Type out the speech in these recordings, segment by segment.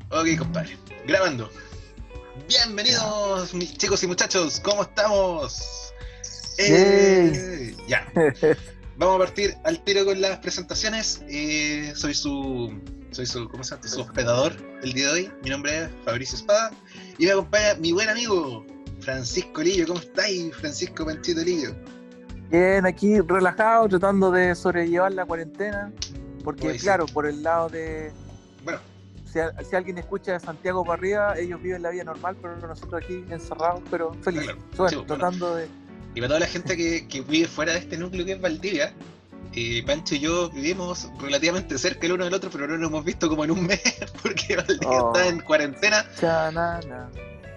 Ok, compadre. Grabando. Ya. Bienvenidos, mis chicos y muchachos. ¿Cómo estamos? Yay. Ya. Vamos a partir al tiro con las presentaciones. ¿Cómo se llama? Su hospedador el día de hoy. Mi nombre es Fabricio Espada y me acompaña mi buen amigo Francisco Lillo. ¿Cómo estáis, Francisco Panchito Lillo? Bien, aquí relajado, tratando de sobrellevar la cuarentena, porque Hoy sí. claro, por el lado de, Bueno, si alguien escucha de Santiago para arriba, ellos viven la vida normal, pero nosotros aquí encerrados, pero está felices. claro. Sí, Bueno, bueno. tratando de... Y para toda la gente que vive fuera de este núcleo que es Valdivia, Pancho y yo vivimos relativamente cerca el uno del otro, pero no nos hemos visto como en un mes, porque Valdivia está en Oh, cuarentena. chanana.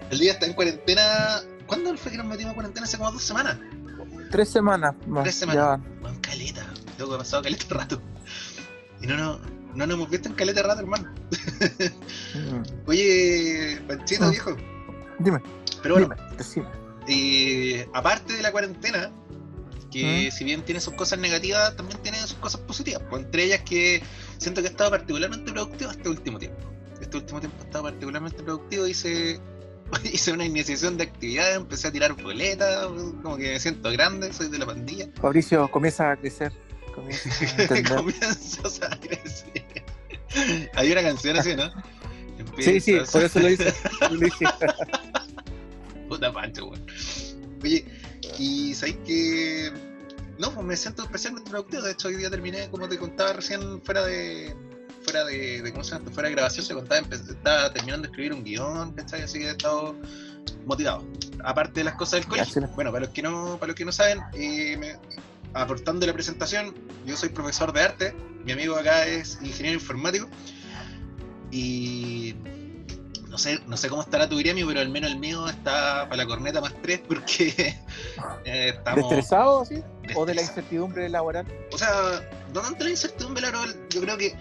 El día está en cuarentena. ¿Cuándo fue que nos metimos en cuarentena? Hace como 2 semanas. 3 semanas más, 3 semanas. ya. Bueno, caleta. Luego ha pasado caleta rato. Y no nos hemos visto en caleta rato, hermano. Mm, Oye, Panchito, mm. viejo. Dime, Pero bueno, dime, decime. aparte de la cuarentena, Mm. que si bien tiene sus cosas negativas, también tiene sus cosas positivas. Pues entre ellas que siento que he estado particularmente productivo este último tiempo. Este último tiempo he estado particularmente productivo, hice una iniciación de actividades, empecé a tirar boletas, como que me siento grande, soy de la pandilla. Fabricio, comienza a crecer, comienza a entender. Comienzas a crecer. Hay una canción así, ¿no? Sí, sí, Empiezas a... por eso lo hice. Lo dije. Puta pancho, weón. Oye, y sabéis que no, pues me siento especialmente productivo. De hecho, hoy día terminé, como te contaba recién, fuera de ¿cómo se llama? Fuera de grabación, te contaba, estaba terminando de escribir un guión, ¿cachai? Así que he estado motivado. Aparte de las cosas del Ya, colegio. Bueno, para los que no saben, aportando la presentación, yo soy profesor de arte, mi amigo acá es ingeniero informático, y no sé cómo estará tu gremio, pero al menos el mío está para la corneta +3 porque ¿de estamos estresado, así? ¿O de la estresados. incertidumbre laboral? O sea, no tanto la incertidumbre laboral, yo creo que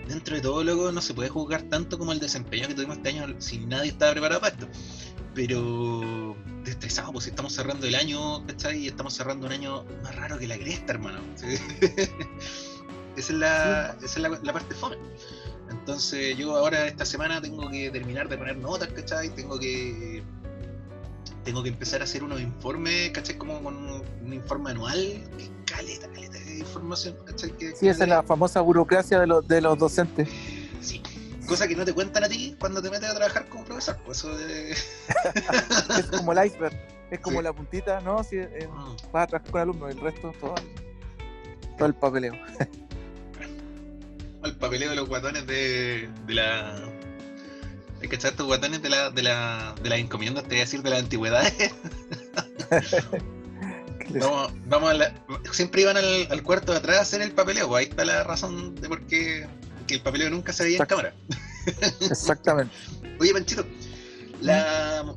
dentro de todo, loco, no se puede juzgar tanto como el desempeño que tuvimos este año si nadie estaba preparado para esto. Pero estresado, pues si estamos cerrando el año, ¿cachai? Y estamos cerrando un año más raro que la cresta, hermano. ¿Sí? Esa es, Sí. la parte fome. Entonces yo ahora esta semana tengo que terminar de poner notas, ¿cachai? Tengo que empezar a hacer unos informes, ¿cachai? Como con un informe anual, que caleta de información, ¿cachai? Sí, esa es la famosa burocracia de los docentes. Sí. Cosa que no te cuentan a ti cuando te metes a trabajar como profesor. Pues eso de... Es como el iceberg, es Sí. como la puntita, ¿no? Si vas a trabajar con alumnos, el resto, todo el papeleo. El papeleo de los guatones de la... Hay que echar estos guatones de las encomiendas, te voy a decir, de las antigüedades. Siempre iban al cuarto de atrás a hacer el papeleo, pues ahí está la razón de por qué que el papeleo nunca se veía en cámara. Exactamente. Oye, Panchito, ¿Mm?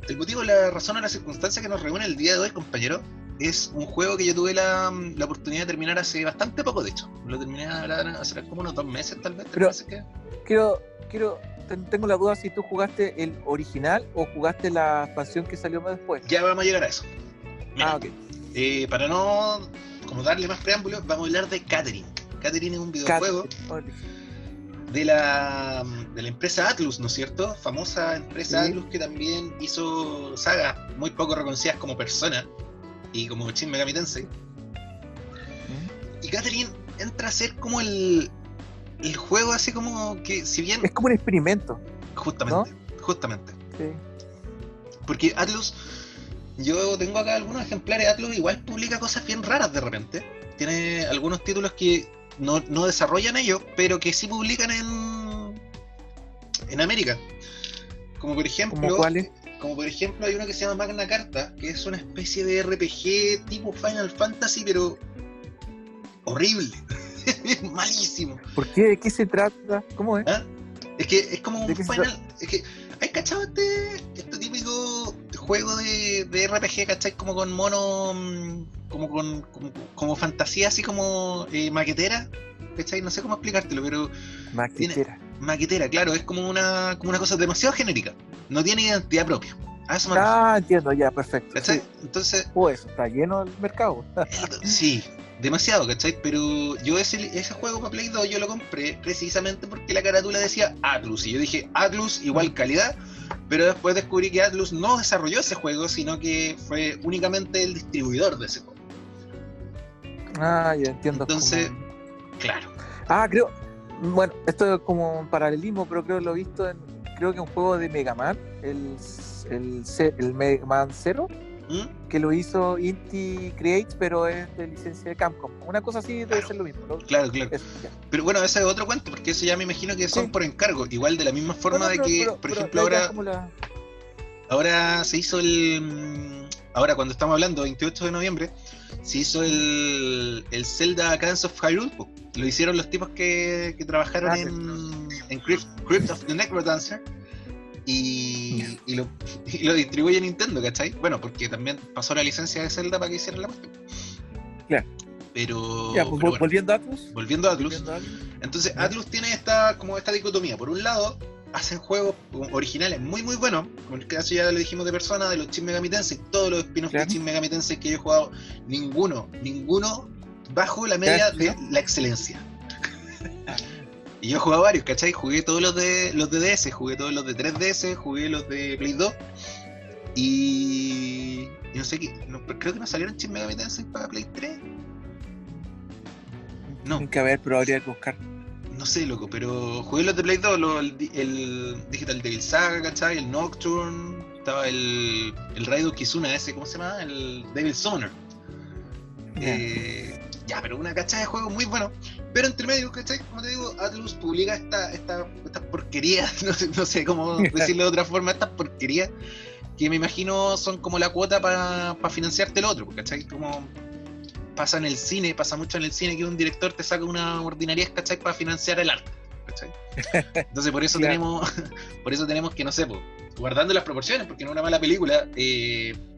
el motivo, la razón o la circunstancia que nos reúne el día de hoy, compañero, es un juego que yo tuve la oportunidad de terminar hace bastante poco, de hecho. Lo terminé hace como unos 2 meses, tal vez, 3 meses que... Quiero, tengo la duda si tú jugaste el original o jugaste la expansión que salió más después. Ya vamos a llegar a eso. Mira, Ok. para no como darle más preámbulos, vamos a hablar de Catherine. Catherine es un videojuego Catherine. de la empresa Atlus, ¿no es cierto? Famosa empresa Sí. Atlus que también hizo sagas muy poco reconocidas como Persona y como Shin Megami Tensei. ¿Mm? Y Catherine entra a ser como el juego así como que, si bien, Es como un experimento, ¿no? justamente, Sí. porque Atlus, yo tengo acá algunos ejemplares de Atlus, igual publica cosas bien raras de repente. Tiene algunos títulos que no desarrollan ellos, pero que sí publican en América. Como por ¿Cómo ejemplo, cuáles? hay uno que se llama Magna Carta, que es una especie de RPG tipo Final Fantasy, pero horrible. Es malísimo. ¿Por qué? ¿De qué se trata? ¿Cómo es? ¿Ah? Es que es como ¿De un qué se trata? Final. Es que, ¿hay cachado este típico juego de RPG, cachai? Como con mono. Como fantasía, así como maquetera, cachai? No sé cómo explicártelo, pero tiene. Maquetera. Maquetera, claro, es como una cosa demasiado genérica. No tiene identidad propia. A eso me refiero. Ah, entiendo, ya, perfecto. ¿Cachai? Sí. Entonces, Eso está lleno el mercado. sí. demasiado, ¿cachai? Pero yo ese juego para Play 2 yo lo compré precisamente porque la carátula decía Atlus, y yo dije, Atlus igual calidad, pero después descubrí que Atlus no desarrolló ese juego, sino que fue únicamente el distribuidor de ese juego. Ah, ya entiendo. Entonces, como... claro. Creo, bueno, esto es como un paralelismo, pero creo que lo he visto creo que un juego de Mega Man, el Mega Man 0, que lo hizo Inti Creates, pero es de licencia de Capcom. Una cosa así debe ser lo mismo, ¿no? Claro. Pero bueno, ese es otro cuento, porque eso ya me imagino que son por encargo. Igual de la misma forma de que, por ejemplo, ahora se hizo ahora cuando estamos hablando, 28 de noviembre, se hizo el Zelda Cadence of Hyrule. Lo hicieron los tipos que trabajaron en Crypt of the Necrodancer. Y lo distribuye Nintendo, ¿cachai? Bueno, porque también pasó la licencia de Zelda para que hicieran la cuestión. Claro. Pero bueno, volviendo a Atlus. Entonces, Atlus tiene esta dicotomía. Por un lado, hacen juegos originales muy muy buenos, como en el caso ya lo dijimos de Persona, de los Shin Megami Tensei, todos los spin-offs de Shin Megami Tensei que yo he jugado, ninguno bajo la media de la excelencia. Y yo he jugado varios, ¿cachai? Jugué todos los de DS, jugué todos los de 3DS, jugué los de Play 2. Y no sé qué, creo que no salieron Shin Megami Tensei para Play 3. No. Tienen que haber, pero habría que buscar. No sé, loco, pero jugué los de Play 2, el Digital Devil Saga, ¿cachai? El Nocturne, estaba el Raido Kizuna ese, ¿cómo se llama? El Devil Summoner. Ya, pero una cachada de juegos muy bueno. Pero entre medio, ¿cachai? Como te digo, Atlus publica esta porquería, no sé cómo decirlo de otra forma, estas porquerías que me imagino son como la cuota para financiarte el otro, ¿cachai? Como pasa mucho en el cine que un director te saca una ordinariedad, ¿cachai? Para financiar el arte, ¿cachai? Entonces por eso tenemos que, no sé, guardando las proporciones, porque no es una mala película,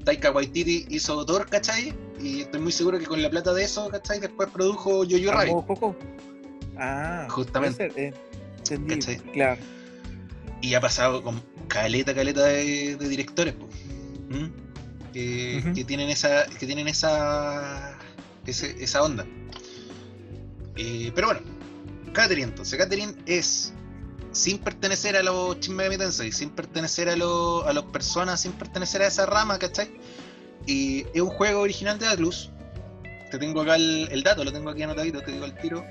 Taika Waititi hizo Thor, ¿cachai? Y estoy muy seguro que con la plata de eso, ¿cachai? Después produjo Jojo Rabbit. Justamente. Entendí, ¿cachai? Claro. Y ha pasado con caleta de directores, que tienen esa onda. Pero bueno, Catherine es, sin pertenecer a los Shin Megami Tensei, sin pertenecer a los personas, sin pertenecer a esa rama, ¿cachai? Y es un juego original de Atlus. Te tengo acá el dato, lo tengo aquí anotadito, te digo al tiro.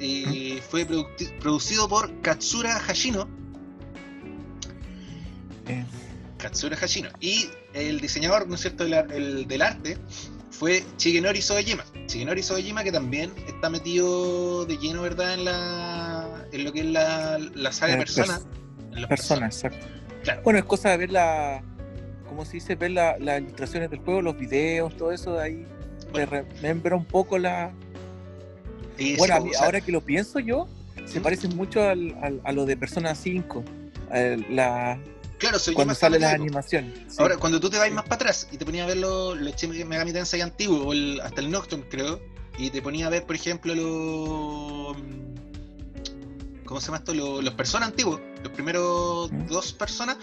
Y fue producido por Katsura Hashino. Katsura Hashino. Y el diseñador, ¿no es cierto?, el del arte fue Shigenori Soejima. Shigenori Soejima, que también está metido de lleno, ¿verdad?, en lo que es la saga de Persona. Persona, exacto. Claro. Bueno, es cosa de ver como se dice, ver las ilustraciones del juego, los videos, todo eso de ahí. Bueno. Te remembra un poco bueno, a mí, ahora que lo pienso yo, se parece mucho a lo de Persona 5. Claro, cuando salen las animaciones. Ahora, cuando tú te vas más para atrás y te ponías a ver los Shin Megami Tensei antiguos, hasta el Nocturne, creo, y te ponías a ver, por ejemplo, ¿cómo se llama esto? Los Personas antiguos, los primeros dos Personas,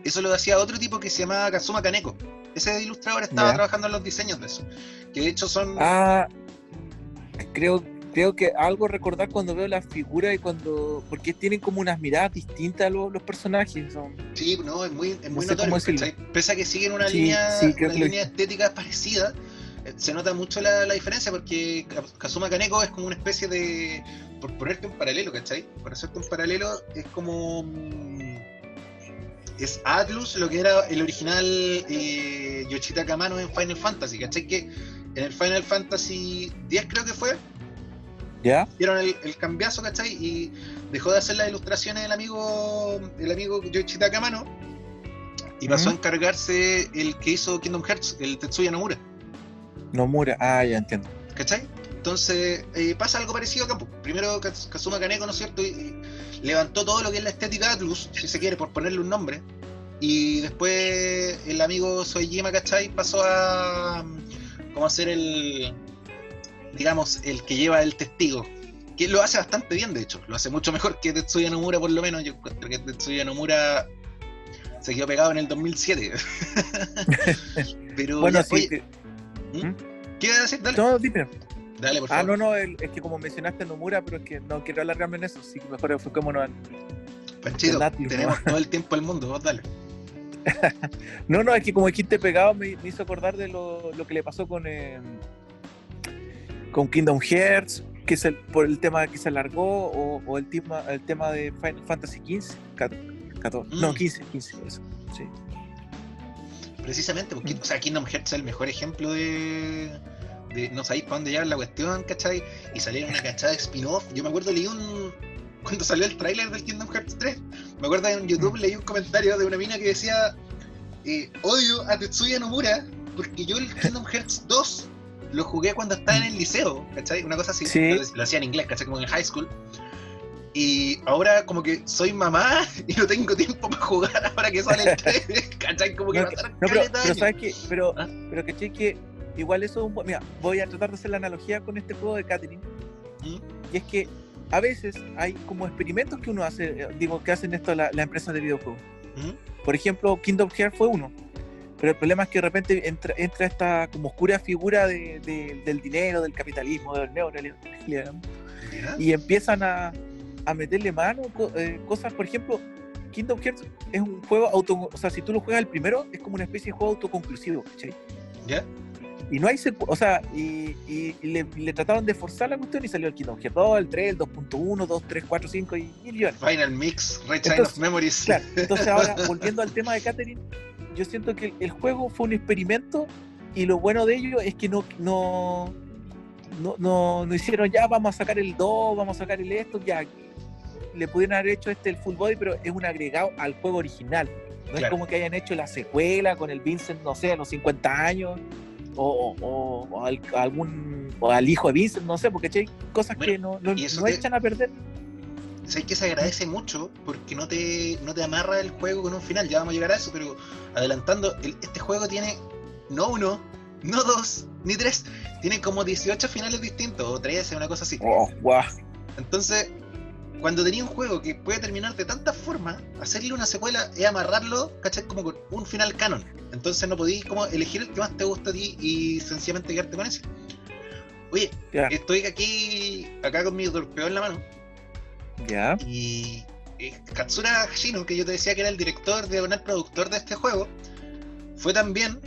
eso lo hacía otro tipo que se llamaba Kazuma Kaneko. Ese ilustrador estaba trabajando en los diseños de eso, que de hecho son... Creo que algo recordar cuando veo las figuras porque tienen como unas miradas distintas a los personajes. Sí, no, es muy no notorio, pese a que siguen una línea estética parecida, se nota mucho la diferencia, porque Kazuma Kaneko es como una especie de, por ponerte un paralelo, ¿cachai? Por hacerte un paralelo, es como es Atlus lo que era el original Yoshitaka Amano en Final Fantasy, ¿cachai? Que en el Final Fantasy X creo que fue, ¿ya? Dieron el cambiazo, ¿cachai? Y dejó de hacer las ilustraciones el amigo Yoshitaka Amano y pasó a encargarse el que hizo Kingdom Hearts, el Tetsuya Nomura. Ya entiendo. ¿Cachai? Entonces pasa algo parecido acá. Primero Kazuma Kaneko, ¿no es cierto? Y levantó todo lo que es la estética de Atlus, si se quiere, por ponerle un nombre. Y después el amigo Soejima, ¿cachai? Pasó a ser el que lleva el testigo, que lo hace bastante bien, de hecho, lo hace mucho mejor que Tetsuya Nomura, por lo menos. Yo encuentro que Tetsuya Nomura se quedó pegado en el 2007. Pero bueno, ya, sí. ¿qué iba a decir? Dale. No, dime. Dale, por favor. No, es que como mencionaste a Nomura, pero es que no quiero alargarme en eso, así que mejor enfoquémonos Panchito, tenemos todo el tiempo del mundo, vos dale. No, es que como dijiste pegado me hizo acordar de lo que le pasó con Kingdom Hearts, que por el tema que se alargó, o el tema de Final Fantasy XV, 14, no, 15, eso, sí. Precisamente, porque, o sea, Kingdom Hearts es el mejor ejemplo de no sabéis para dónde llevar la cuestión, ¿cachai? Y salieron una cachada de spin-off. Yo me acuerdo, cuando salió el tráiler del Kingdom Hearts 3, me acuerdo en YouTube leí un comentario de una mina que decía odio a Tetsuya Nomura porque yo el Kingdom Hearts 2 lo jugué cuando estaba en el liceo, ¿cachai? Una cosa así, sí. Lo hacía en inglés, ¿cachai? Como en high school. Y ahora como que soy mamá y no tengo tiempo para jugar ahora que sale el 3, ¿cachai? Como que pero sabes que, pero ¿cachai? Que igual eso, mira, voy a tratar de hacer la analogía con este juego de Catherine. Y es que a veces hay como experimentos que uno hace, que hacen esto la empresa de videojuegos. Por ejemplo, Kingdom Hearts fue uno. Pero el problema es que de repente entra esta como oscura figura del dinero, del capitalismo, del neoliberalismo, y empiezan a meterle mano cosas. Por ejemplo, Kingdom Hearts es un juego o sea, si tú lo juegas el primero, es como una especie de juego autoconclusivo, ¿cachai? ¿Ya? Y no hay o sea, y le trataron de forzar la cuestión y salió el Kingdom Hearts 2, el 3, el 2.1, 2, 3, 4, 5 y millones. Final Mix, Rechain of Memories. Claro, entonces ahora, volviendo al tema de Catherine, yo siento que el juego fue un experimento y lo bueno de ello es que no hicieron ya, vamos a sacar el 2, vamos a sacar el esto, ya le pudieron haber hecho el full body, pero es un agregado al juego original. No claro. Es como que hayan hecho la secuela con el Vincent, no sé, a los 50 años, o al hijo de Vincent, no sé, porque hay cosas que no echan a perder. Sé que se agradece mucho porque no te amarra el juego con un final, ya vamos a llegar a eso, pero adelantando, este juego tiene no 1, no 2, ni 3, tiene como 18 finales distintos, o 13, una cosa así. Oh, wow. Entonces, cuando tenía un juego que puede terminar de tantas formas, hacerle una secuela es amarrarlo, ¿cachai? Como con un final canon. Entonces no podís como elegir el que más te gusta a ti y sencillamente quedarte con ese. Oye, estoy acá con mi torpedo en la mano. Ya. Y Katsura Hashino, que yo te decía que era el director diagonal productor de este juego, fue también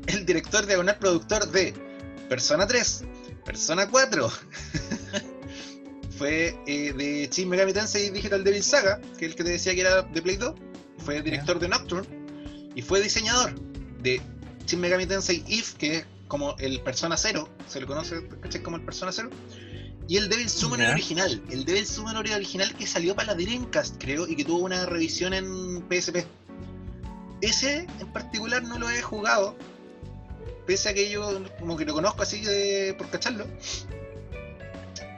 el director diagonal productor de Persona 3, Persona 4. Fue de Shin Megami Tensei Digital Devil Saga, que es el que te decía que era de Play 2. Fue director de Nocturne y fue diseñador de Shin Megami Tensei Eve, que es como el Persona 0, se lo conoce, ¿cachai? Como el Persona 0. Y el Devil Summoner original, el Devil Summoner original que salió para la Dreamcast, creo, y que tuvo una revisión en PSP. Ese en particular no lo he jugado, pese a que yo como que lo conozco así por cacharlo.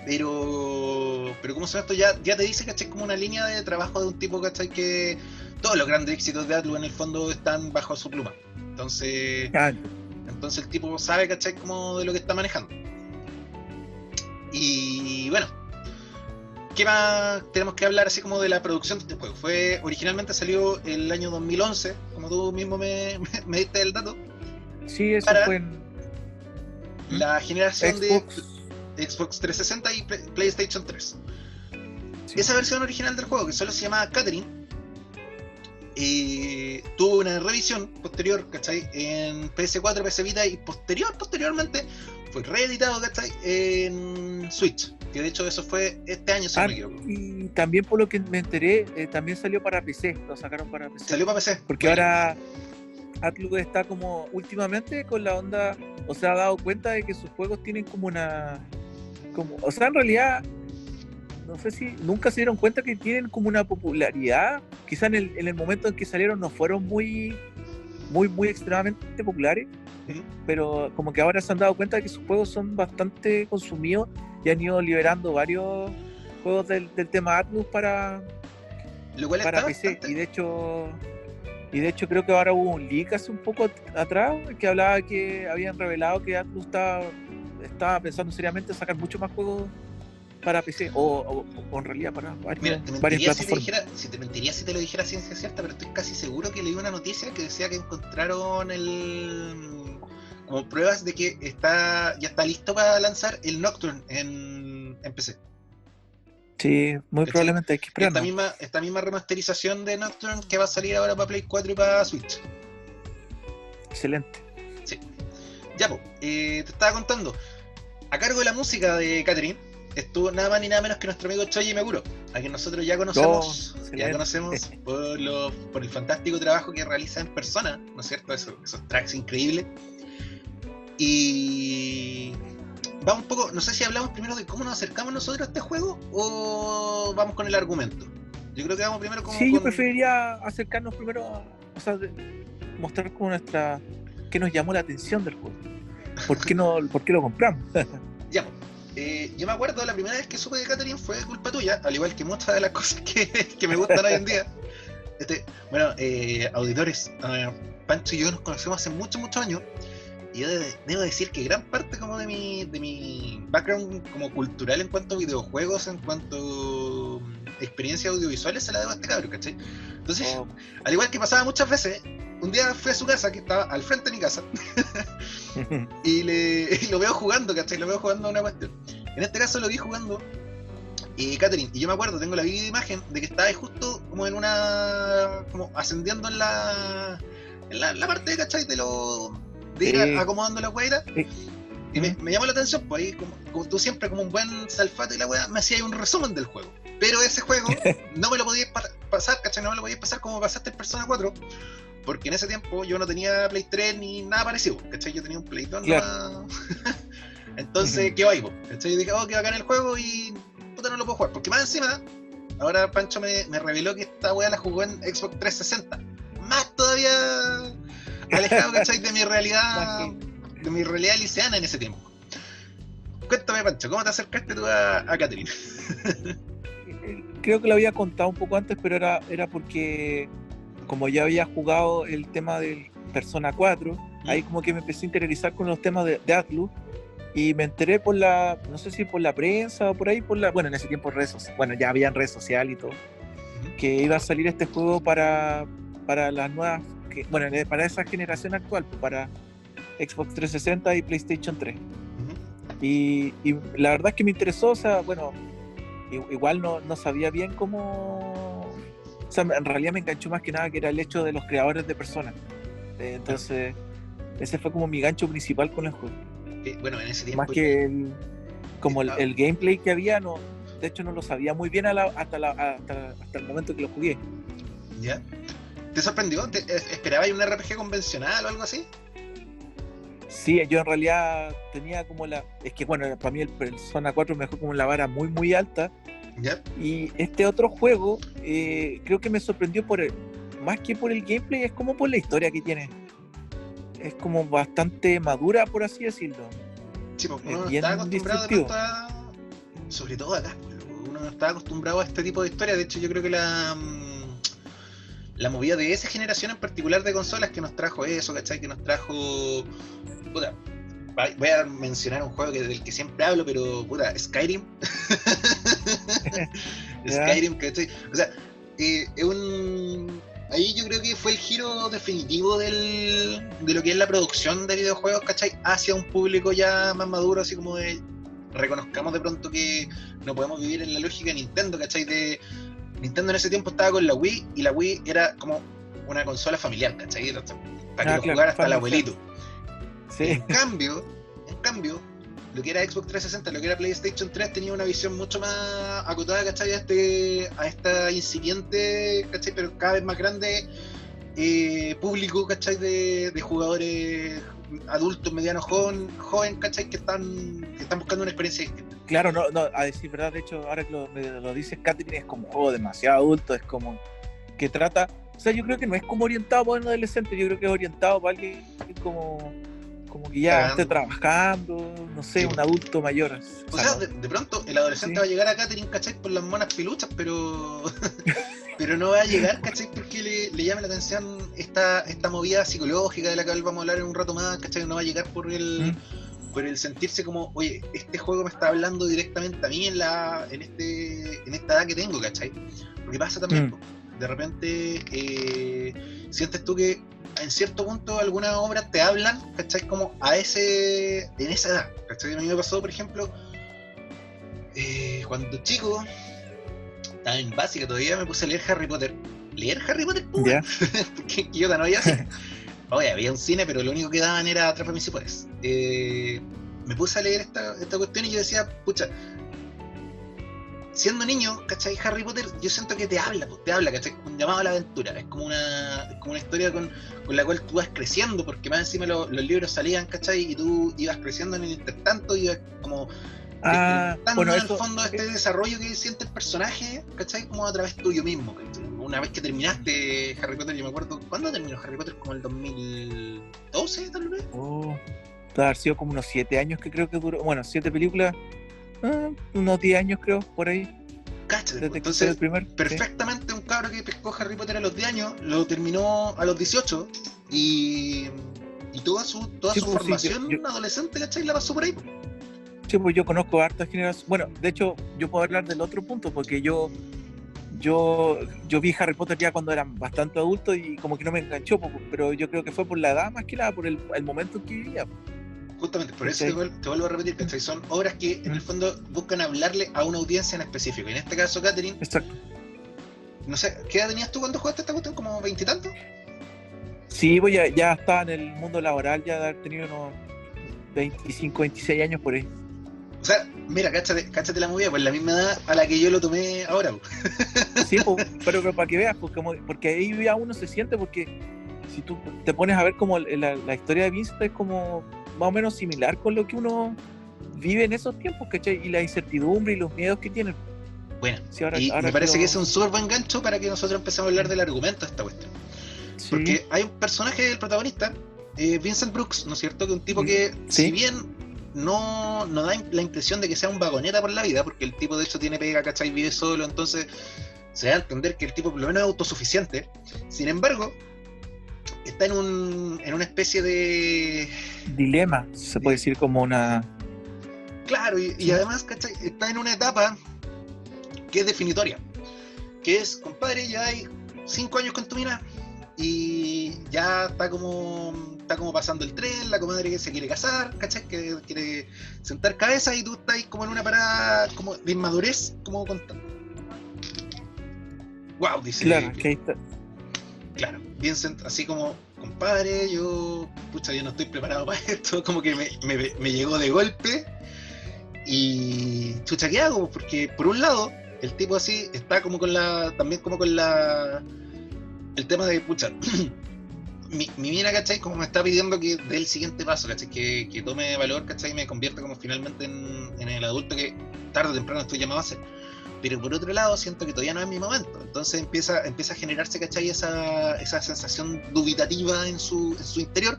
Pero ¿cómo se llama esto? Ya te dice, ¿cachai? Como una línea de trabajo de un tipo, ¿cachai? Que todos los grandes éxitos de Atlus en el fondo están bajo su pluma. Entonces el tipo sabe, ¿cachai? Como de lo que está manejando. Y bueno, ¿qué más tenemos que hablar así como de la producción de este juego? Originalmente salió el año 2011, como tú mismo me diste el dato. Sí, eso fue en la generación Xbox. De Xbox 360 y PlayStation 3. Sí. Esa versión original del juego, que solo se llamaba Catherine, tuvo una revisión posterior, ¿cachai? En PS4, PS Vita y posteriormente fue reeditado, ¿cachai? En Switch, que de hecho eso fue este año, si no me equivoco. Y también por lo que me enteré, también salió para PC, lo sacaron para PC. Salió para PC. Porque ahora Atlus está como últimamente con la onda, o sea, ha dado cuenta de que sus juegos tienen como o sea, en realidad, no sé si nunca se dieron cuenta que tienen como una popularidad. Quizá en el momento en que salieron no fueron muy extremadamente populares, pero como que ahora se han dado cuenta de que sus juegos son bastante consumidos y han ido liberando varios juegos del tema Atlus para PC. Y de hecho creo que ahora hubo un leak hace un poco atrás que hablaba que habían revelado que Atlus estaba pensando seriamente en sacar mucho más juegos para PC o en realidad para varias plataformas. Te mentiría si te lo dijera ciencia cierta, pero estoy casi seguro que leí una noticia que decía que encontraron como pruebas de que ya está listo para lanzar el Nocturne en PC. Sí, muy probablemente hay que esperar. Esta misma remasterización de Nocturne que va a salir ahora para Play 4 y para Switch. Excelente. Sí. Ya, pues, te estaba contando. A cargo de la música de Catherine estuvo nada más ni nada menos que nuestro amigo Shoji Meguro, a quien nosotros ya conocemos, por el fantástico trabajo que realiza en persona, ¿no es cierto? Esos tracks increíbles. Y vamos un poco, no sé si hablamos primero de cómo nos acercamos nosotros a este juego o vamos con el argumento. Yo creo que vamos primero con... Sí, yo preferiría acercarnos primero mostrar como qué nos llamó la atención del juego. ¿Por qué lo compramos? Ya, yo me acuerdo la primera vez que supe de Catherine fue culpa tuya, al igual que muchas de las cosas que me gustan hoy en día. Auditores, Pancho y yo nos conocemos hace muchos años, y yo debo decir que gran parte como de mi background como cultural en cuanto a videojuegos, en cuanto a experiencias audiovisuales, se la debo a este cabrón, ¿cachai? Entonces, al igual que pasaba muchas veces, un día fui a su casa, que estaba al frente de mi casa, y lo veo jugando, ¿cachai? Lo veo jugando a una cuestión. En este caso lo vi jugando Catherine, y yo me acuerdo, tengo la vívida imagen de que estaba ahí justo como en como ascendiendo en la parte, ¿cachai? De ir acomodando la weá. Y me llamó la atención, pues ahí, como tú siempre, como un buen salfato y la weá, me hacía ahí un resumen del juego. Pero ese juego no me lo podías pasar, ¿cachai? No me lo podías pasar como pasaste en Persona 4, porque en ese tiempo yo no tenía Play 3 ni nada parecido, ¿cachai? Yo tenía un Play 2, claro. Entonces, ¿qué va ahí, ¿cachai? Yo dije, que bacán el juego y puta, no lo puedo jugar, porque más encima, ahora Pancho me reveló que esta weá la jugó en Xbox 360. Más todavía alejado, ¿cachai? De mi realidad liceana en ese tiempo. Cuéntame, Pancho, ¿cómo te acercaste tú a Catherine? Creo que lo había contado un poco antes, pero era porque como ya había jugado el tema del Persona 4, ahí como que me empecé a interiorizar con los temas de Atlus, y me enteré no sé si por la prensa o por ahí, bueno, en ese tiempo ya habían redes sociales y todo, que iba a salir este juego para las nuevas, para esa generación actual, para Xbox 360 y PlayStation 3. Y la verdad es que me interesó, o sea, bueno, igual no sabía bien cómo... O sea, en realidad me enganchó más que nada que era el hecho de los creadores de Persona. Entonces, ese fue como mi gancho principal con el juego. Bueno, en ese tiempo... Más que el gameplay que había, de hecho no lo sabía muy bien hasta el momento que lo jugué. ¿Ya? ¿Te sorprendió? ¿Esperabas un RPG convencional o algo así? Sí, yo en realidad tenía como es que bueno, para mí el Persona 4 me dejó como la vara muy muy alta. ¿Ya? Y este otro juego creo que me sorprendió más que por el gameplay, es como por la historia que tiene. Es como bastante madura, por así decirlo. Sí, porque uno no está acostumbrado sobre todo acá, uno no está acostumbrado a este tipo de historias. De hecho, yo creo que la movida de esa generación en particular de consolas que nos trajo eso, ¿cachai? Que nos trajo... Puta, voy a mencionar un juego del que siempre hablo, pero puta, Skyrim. Skyrim, ¿cachai? O sea, ahí yo creo que fue el giro definitivo de lo que es la producción de videojuegos, ¿cachai? Hacia un público ya más maduro, así como de... Reconozcamos de pronto que no podemos vivir en la lógica de Nintendo, ¿cachai? Nintendo en ese tiempo estaba con la Wii, y la Wii era como una consola familiar, ¿cachai? Para que lo jugara hasta el abuelito. Sí. En cambio, lo que era Xbox 360, lo que era PlayStation 3 tenía una visión mucho más acotada, ¿cachai? A esta incipiente, ¿cachai? Pero cada vez más grande público, ¿cachai? De jugadores adultos, medianos, joven, ¿cachai? Que están buscando una experiencia distinta. Claro, no, a decir verdad, de hecho, ahora que lo dices, Catherine es como un juego demasiado adulto, es como que trata, o sea, yo creo que no es como orientado para un adolescente, yo creo que es orientado para alguien como que ya esté trabajando, no sé, sí, un adulto mayor. O sea, de pronto el adolescente, sí, va a llegar a Catherine, ¿cachai? Por las monas piluchas, pero no va a llegar, ¿cachai? Porque le llama la atención esta esta psicológica de la que vamos a hablar en un rato más, ¿cachai? No va a llegar por el sentirse como, oye, este juego me está hablando directamente a mí en esta edad que tengo, ¿cachai? Porque pasa también, de repente sientes tú que en cierto punto algunas obras te hablan, ¿cachai? Como en esa edad, ¿cachai? A mí me pasó, por ejemplo, cuando chico, estaba en básica todavía, me puse a leer Harry Potter. ¿Leer Harry Potter? ¿Ya? Porque yo no había así. Oye, había un cine, pero lo único que daban era Atrápame si puedes. Me puse a leer esta cuestión y yo decía, pucha, siendo niño, ¿cachai? Harry Potter, yo siento que te habla, ¿cachai? Un llamado a la aventura. Es como una historia con la cual tú vas creciendo, porque más encima los libros salían, ¿cachai? Y tú ibas creciendo en el intertanto, ibas como bueno, en el fondo este desarrollo que siente el personaje, ¿cachai? Como a través tuyo mismo, ¿cachai? Una vez que terminaste Harry Potter, yo me acuerdo, ¿cuándo terminó Harry Potter? Como el 2012, tal vez. Debe haber sido como unos 7 años que creo que duró. Bueno, 7 películas, unos 10 años creo, por ahí. Cáchate, entonces, perfectamente sí. Un cabro que pescó Harry Potter a los 10 años, lo terminó a los 18 y toda su formación adolescente, ¿cachai? La pasó por ahí. Sí, pues yo conozco a hartas generaciones. Bueno, de hecho, yo puedo hablar del otro punto, porque yo vi Harry Potter ya cuando era bastante adulto y como que no me enganchó, pero yo creo que fue por la edad más que nada, por el momento en que vivía. Justamente, por eso te vuelvo a repetir, ¿cachai? Son obras que en el fondo buscan hablarle a una audiencia en específico. En este caso, Catherine. Exacto. No sé, ¿qué edad tenías tú cuando jugaste esta cuestión? ¿Como 20 y tanto? Sí, pues ya estaba en el mundo laboral, ya de haber tenido unos 25, 26 años por ahí. O sea, mira, cáchate la movida, pues la misma edad a la que yo lo tomé ahora. Sí, pues, pero para que veas, pues, porque ahí ya uno se siente, porque si tú te pones a ver como la historia de Vincent es como más o menos similar con lo que uno vive en esos tiempos, ¿cachai? Y la incertidumbre y los miedos que tienen. Bueno, sí, ahora me parece que es un súper buen gancho para que nosotros empecemos a hablar del argumento de esta cuestión. Sí. Porque hay un personaje del protagonista, Vincent Brooks, ¿no es cierto? Que es un tipo que, sí. Si bien no da la impresión de que sea un vagoneta por la vida, porque el tipo de hecho tiene pega, ¿cachai? Vive solo, entonces se da a entender que el tipo por lo menos es autosuficiente. Sin embargo, está en una especie de dilema, se puede decir, como una... Claro, y además, ¿cachai? Está en una etapa que es definitoria, que es, compadre, ya hay 5 años con tu mina y ya está como pasando el tren, la comadre que se quiere casar, ¿cachai? Que quiere sentar cabeza y tú estás ahí como en una parada como de inmadurez, como contando. Wow, dice. Claro, que ahí está. Claro, Vincent, así como, compadre, yo no estoy preparado para esto, como que me llegó de golpe y chucha, ¿qué hago? Porque por un lado, el tipo así está como con el tema de, mi mina, ¿cachai? Como me está pidiendo que dé el siguiente paso, ¿cachai? Que tome valor, ¿cachai? Y me convierta como finalmente en el adulto que tarde o temprano estoy llamado a ser. Pero por otro lado siento que todavía no es mi momento, entonces empieza a generarse, ¿cachai? Esa sensación dubitativa en su interior,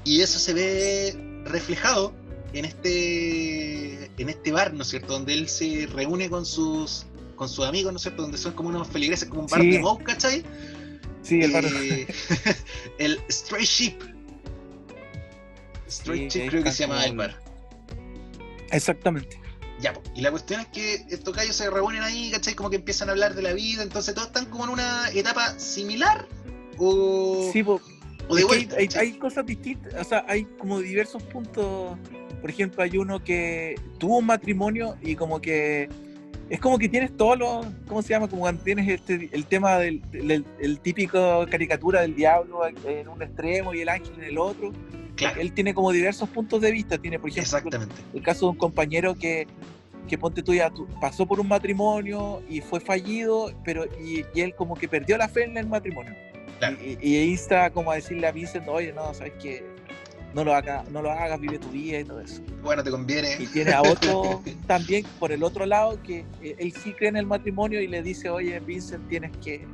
y eso se ve reflejado en este bar, ¿no es cierto? Donde él se reúne con sus amigos, ¿no es cierto? Donde son como unos feligreses, como un bar de Moe, ¿cachai? Sí, el bar. El Stray Sheep creo que se llama el bar. Exactamente. Ya, y la cuestión es que estos gallos se reúnen ahí, ¿cachai? Como que empiezan a hablar de la vida, entonces todos están como en una etapa similar o de vuelta. Hay cosas distintas, o sea, hay como diversos puntos. Por ejemplo, hay uno que tuvo un matrimonio y como que es como que tienes todos los, ¿cómo se llama? Como cuando tienes el tema del típico caricatura del diablo en un extremo y el ángel en el otro. Claro. Él tiene como diversos puntos de vista. Tiene, por ejemplo, el caso de un compañero que ponte tú ya pasó por un matrimonio y fue fallido, pero y él como que perdió la fe en el matrimonio. Claro. Y ahí está como a decirle a Vincent, oye, no, sabes que no lo hagas, vive tu vida y todo eso. Bueno, te conviene. Y tiene a otro también por el otro lado que él sí cree en el matrimonio y le dice, oye, Vincent, tienes que...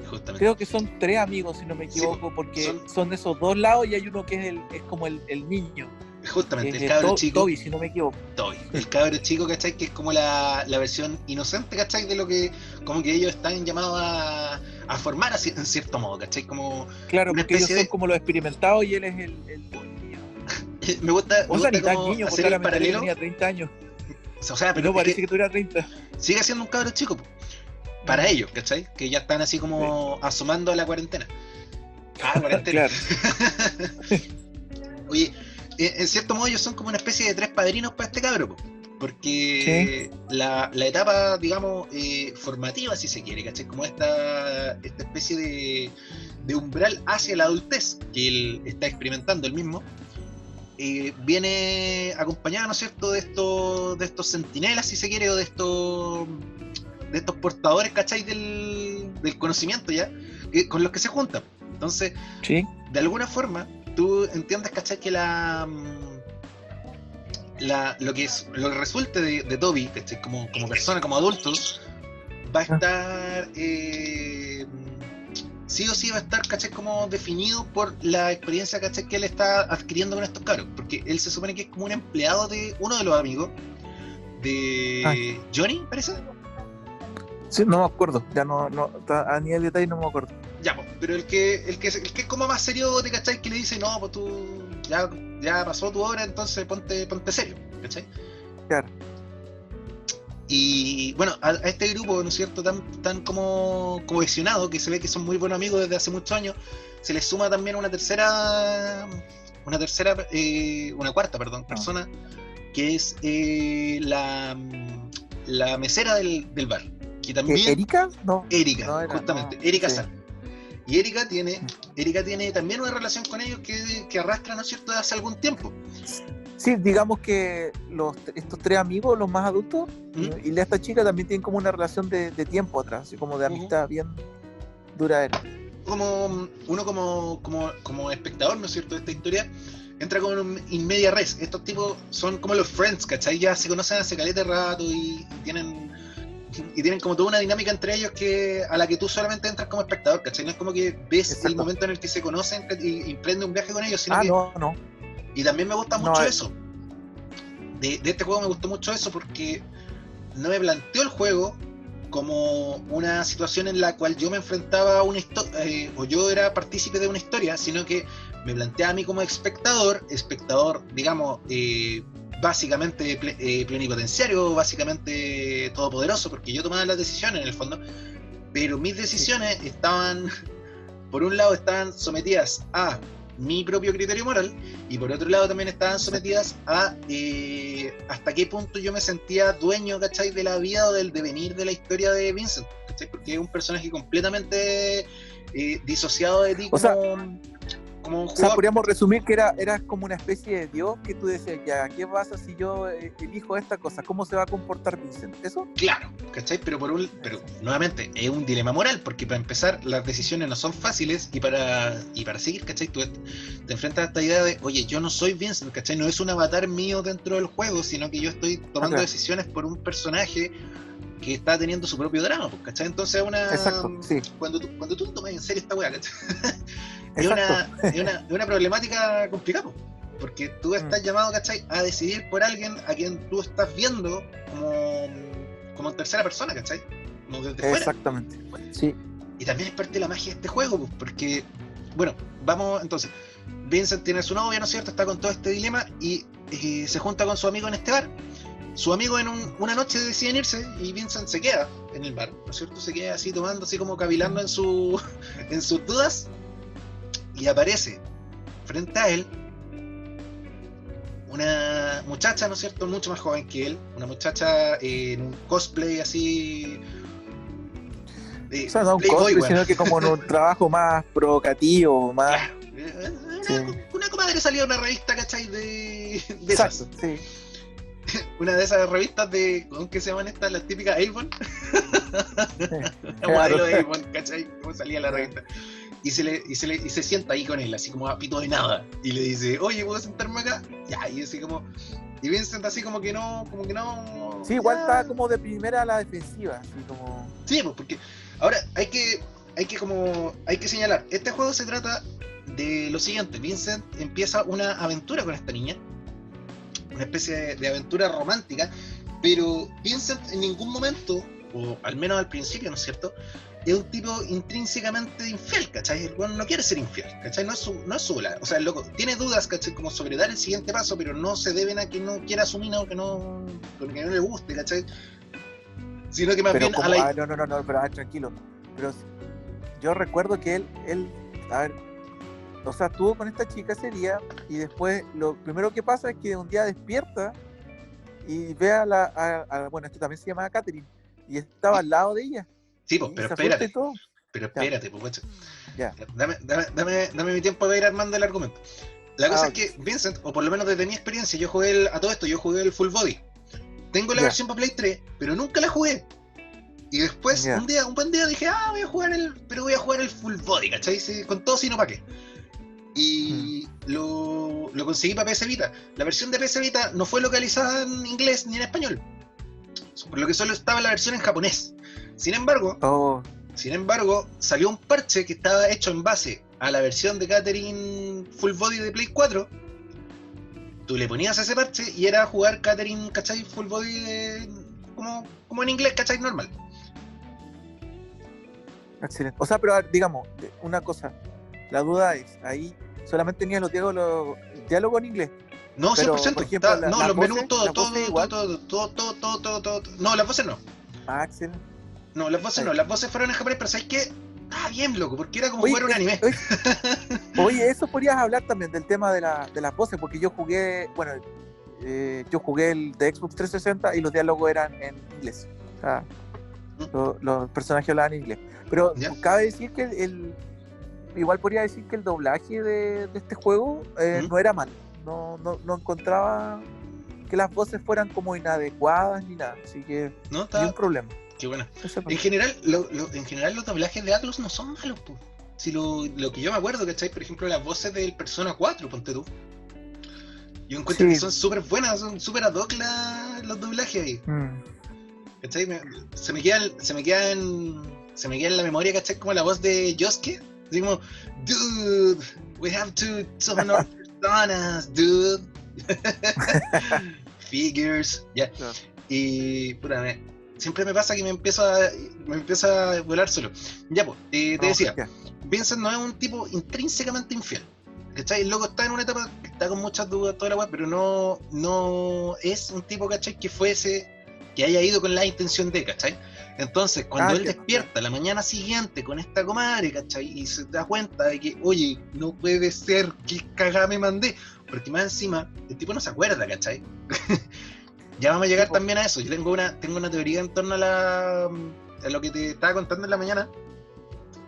Justamente. Creo que son 3 amigos, si no me equivoco, porque son de esos 2 lados y hay uno que es como el niño. Justamente, el cabro chico. Toby, si no me equivoco. Toby, el cabro chico, ¿cachai? Que es como la versión inocente, ¿cachai? De lo que como que ellos están llamados a formar así, en cierto modo, ¿cachai? Como claro, porque ellos son como los experimentados y él es el niño. me gusta como niño, hacer el paralelo. Tenía 30 años. O sea, pero no parece que tuviera 30. Sigue siendo un cabro chico. para ellos, ¿cachai? Que ya están así como asomando a la cuarentena. Cuarentena. Oye, en cierto modo ellos son como una especie de 3 padrinos para este cabro, po. Porque la etapa, digamos, formativa, si se quiere, ¿cachai? Como esta especie de umbral hacia la adultez que él está experimentando él mismo, viene acompañada, ¿no es cierto?, de estos centinelas, si se quiere, o de estos portadores, ¿cachai?, del conocimiento ya, con los que se juntan. Entonces, de alguna forma, tú entiendes, ¿cachai?, que lo que resulte de Toby, ¿cachai?, como persona, como adulto, va a estar sí o sí va a estar, ¿cachai?, como definido por la experiencia, ¿cachai?, que él está adquiriendo con estos cabros, porque él se supone que es como un empleado de uno de los amigos de Johnny, parece. Sí, no me acuerdo, ya no a nivel de detalle no me acuerdo. Ya, pues, pero el que es como más serio, ¿cachai?, que le dice, no, pues tú ya pasó tu hora, entonces ponte serio, ¿cachai? Claro. Y bueno, a este grupo, ¿no es cierto?, tan como cohesionado, que se ve que son muy buenos amigos desde hace muchos años, se les suma también una cuarta persona, que es la mesera del bar, que también... ¿Erika? No. Erika, no justamente, no, Erika sí. San. Y Erika tiene también una relación con ellos que arrastra, ¿no es cierto?, de hace algún tiempo. Sí, digamos que estos 3 amigos, los más adultos, y esta chica también tienen como una relación de tiempo atrás, así como de amistad bien duradera. Como espectador, ¿no es cierto?, de esta historia, entra como in media res. Estos tipos son como los Friends, ¿cachai? Ya se conocen hace caleta de rato y tienen como toda una dinámica entre ellos a la que tú solamente entras como espectador, ¿cachai? No es como que ves Exacto. El momento en el que se conocen y emprende un viaje con ellos, sino que... no. Y también me gusta mucho eso. De este juego me gustó mucho eso porque no me planteó el juego como una situación en la cual yo me enfrentaba a una historia, o yo era partícipe de una historia, sino que me planteaba a mí como espectador, digamos, básicamente plenipotenciario, básicamente todopoderoso, porque yo tomaba las decisiones en el fondo, pero mis decisiones por un lado estaban sometidas a mi propio criterio moral, y por otro lado también estaban sometidas a hasta qué punto yo me sentía dueño, ¿cachai?, de la vida o del devenir de la historia de Vincent, ¿cachai? Porque es un personaje completamente disociado de ti como un jugador. O sea, podríamos resumir que eras como una especie de Dios, que tú decías, ya, ¿qué pasa si yo elijo esta cosa? ¿Cómo se va a comportar Vincent? ¿Eso? Claro, ¿cachai? Pero nuevamente, es un dilema moral, porque para empezar, las decisiones no son fáciles, y para seguir, ¿cachai? Tú te enfrentas a esta idea de, oye, yo no soy Vincent, ¿cachai? No es un avatar mío dentro del juego, sino que yo estoy tomando decisiones por un personaje que está teniendo su propio drama, ¿cachai? Entonces Exacto, sí. Cuando tú tomas en serio esta weá, ¿cachai? es una problemática complicada, porque tú estás llamado, ¿cachai?, a decidir por alguien a quien tú estás viendo como en tercera persona, ¿cachai? Como desde fuera. Exactamente, sí. Y también es parte de la magia de este juego, porque, bueno, vamos entonces. Vincent tiene a su novia, ¿no es cierto?, está con todo este dilema y se junta con su amigo en este bar. Su amigo una noche deciden irse y Vincent se queda en el bar, ¿no es cierto? Se queda así tomando, así como cavilando en sus dudas, y aparece frente a él una muchacha, ¿no es cierto?, mucho más joven que él, una muchacha en un cosplay así... o sea, no un cosplay, sino que como en un trabajo más provocativo, más... Claro. Una comadre salió de una revista, ¿cachai? De Exacto, esas. Sí. Una de esas revistas ¿cómo que se llaman estas? Las típicas Avon. Claro. Modelo de Avon, ¿cachai? ¿Cómo salía la revista? Y se sienta ahí con él, así como a pito de nada. Y le dice, oye, ¿puedo sentarme acá? Ya, y así como... Y Vincent así como que no... Sí, igual está como de primera a la defensiva, así como... Sí, pues porque... Ahora, hay que señalar, este juego se trata de lo siguiente. Vincent empieza una aventura con esta niña, una especie de aventura romántica, pero Vincent en ningún momento, o al menos al principio, ¿no es cierto?, es un tipo intrínsecamente infiel, ¿cachai? El weón no quiere ser infiel, ¿cachai? No es su bola. O sea, el loco tiene dudas, ¿cachai?, como sobre dar el siguiente paso, pero no se deben a que no quiera asumir o que no le guste, ¿cachai? sino que más Pero bien como, a la... no, pero tranquilo. Pero yo recuerdo que él, a ver, o sea, estuvo con esta chica ese día y después lo primero que pasa es que un día despierta y ve bueno, esto también se llamaba Catherine, y estaba al lado de ella Sí, pues, y pero se asusta y espérate, todo. Ya, pues, guacho. ya. Dame mi tiempo de ir armando el argumento. La cosa es Ok. que Vincent, o por lo menos desde mi experiencia, yo jugué a todo esto, yo jugué el Full Body. Tengo la Ya, versión para Play 3, pero nunca la jugué. Y después, ya. un buen día dije, voy a jugar el Full Body, ¿cachai? Sí, con todo sino para qué. Mm. Y lo conseguí para PS Vita. La versión de PS Vita no fue localizada en inglés ni en español, por lo que solo estaba la versión en japonés. Sin embargo, Oh, salió un parche que estaba hecho en base a la versión de Catherine Full Body de Play 4. Tú le ponías ese parche y era jugar Catherine, ¿cachai? Full Body como en inglés, ¿cachai? Normal. excelente. O sea, pero a ver, digamos, una cosa, la duda es, ahí solamente tenía los diálogos en inglés, No, pero por 100%. ejemplo, No, las los menús, voces, las voces igual. todo. No, las voces no. Ah, excelente. No, las voces Está no. bien. Las voces fueron en japonés, pero ¿sabes qué? Estaba bien, loco, porque era como Oye, jugar un anime. oye, eso podrías hablar también del tema de las voces, porque yo jugué, bueno, yo jugué el de Xbox 360 y los diálogos eran en inglés. O sea, los personajes hablaban en inglés. Pero ¿Ya? cabe decir que igual podría decir que el doblaje de este juego ¿Mm? no era malo. No encontraba que las voces fueran como inadecuadas ni nada. Así que No, ni un está... problema. Qué bueno. Eso En general, los doblajes de Atlus no son malos, pues. Si lo que yo me acuerdo, ¿cachai? Por ejemplo, las voces del Persona 4, ponte tú. Yo encuentro que sí. son súper buenas, son súper ad hoc los doblajes ahí. Mm. ¿Cachai? Se me queda en la memoria, ¿cachai? Como la voz de Yosuke. Así como, dude, we have to summon our personas, dude. Figures, ya. Claro. Y, puta, siempre me pasa que me empieza a volar solo. Ya, pues, te decía, Ya. Vincent no es un tipo intrínsecamente infiel. ¿Cachai? El loco está en una etapa que está con muchas dudas, toda la weá, pero no es un tipo, ¿cachai? Que haya ido con la intención de, ¿cachai? Entonces, cuando él despierta la mañana siguiente con esta comadre, ¿cachai? Y se da cuenta de que, oye, no puede ser, que cagada me mandé. Porque más encima, el tipo no se acuerda, ¿cachai? Ya vamos a llegar también a eso. Yo tengo una teoría en torno a lo que te estaba contando en la mañana.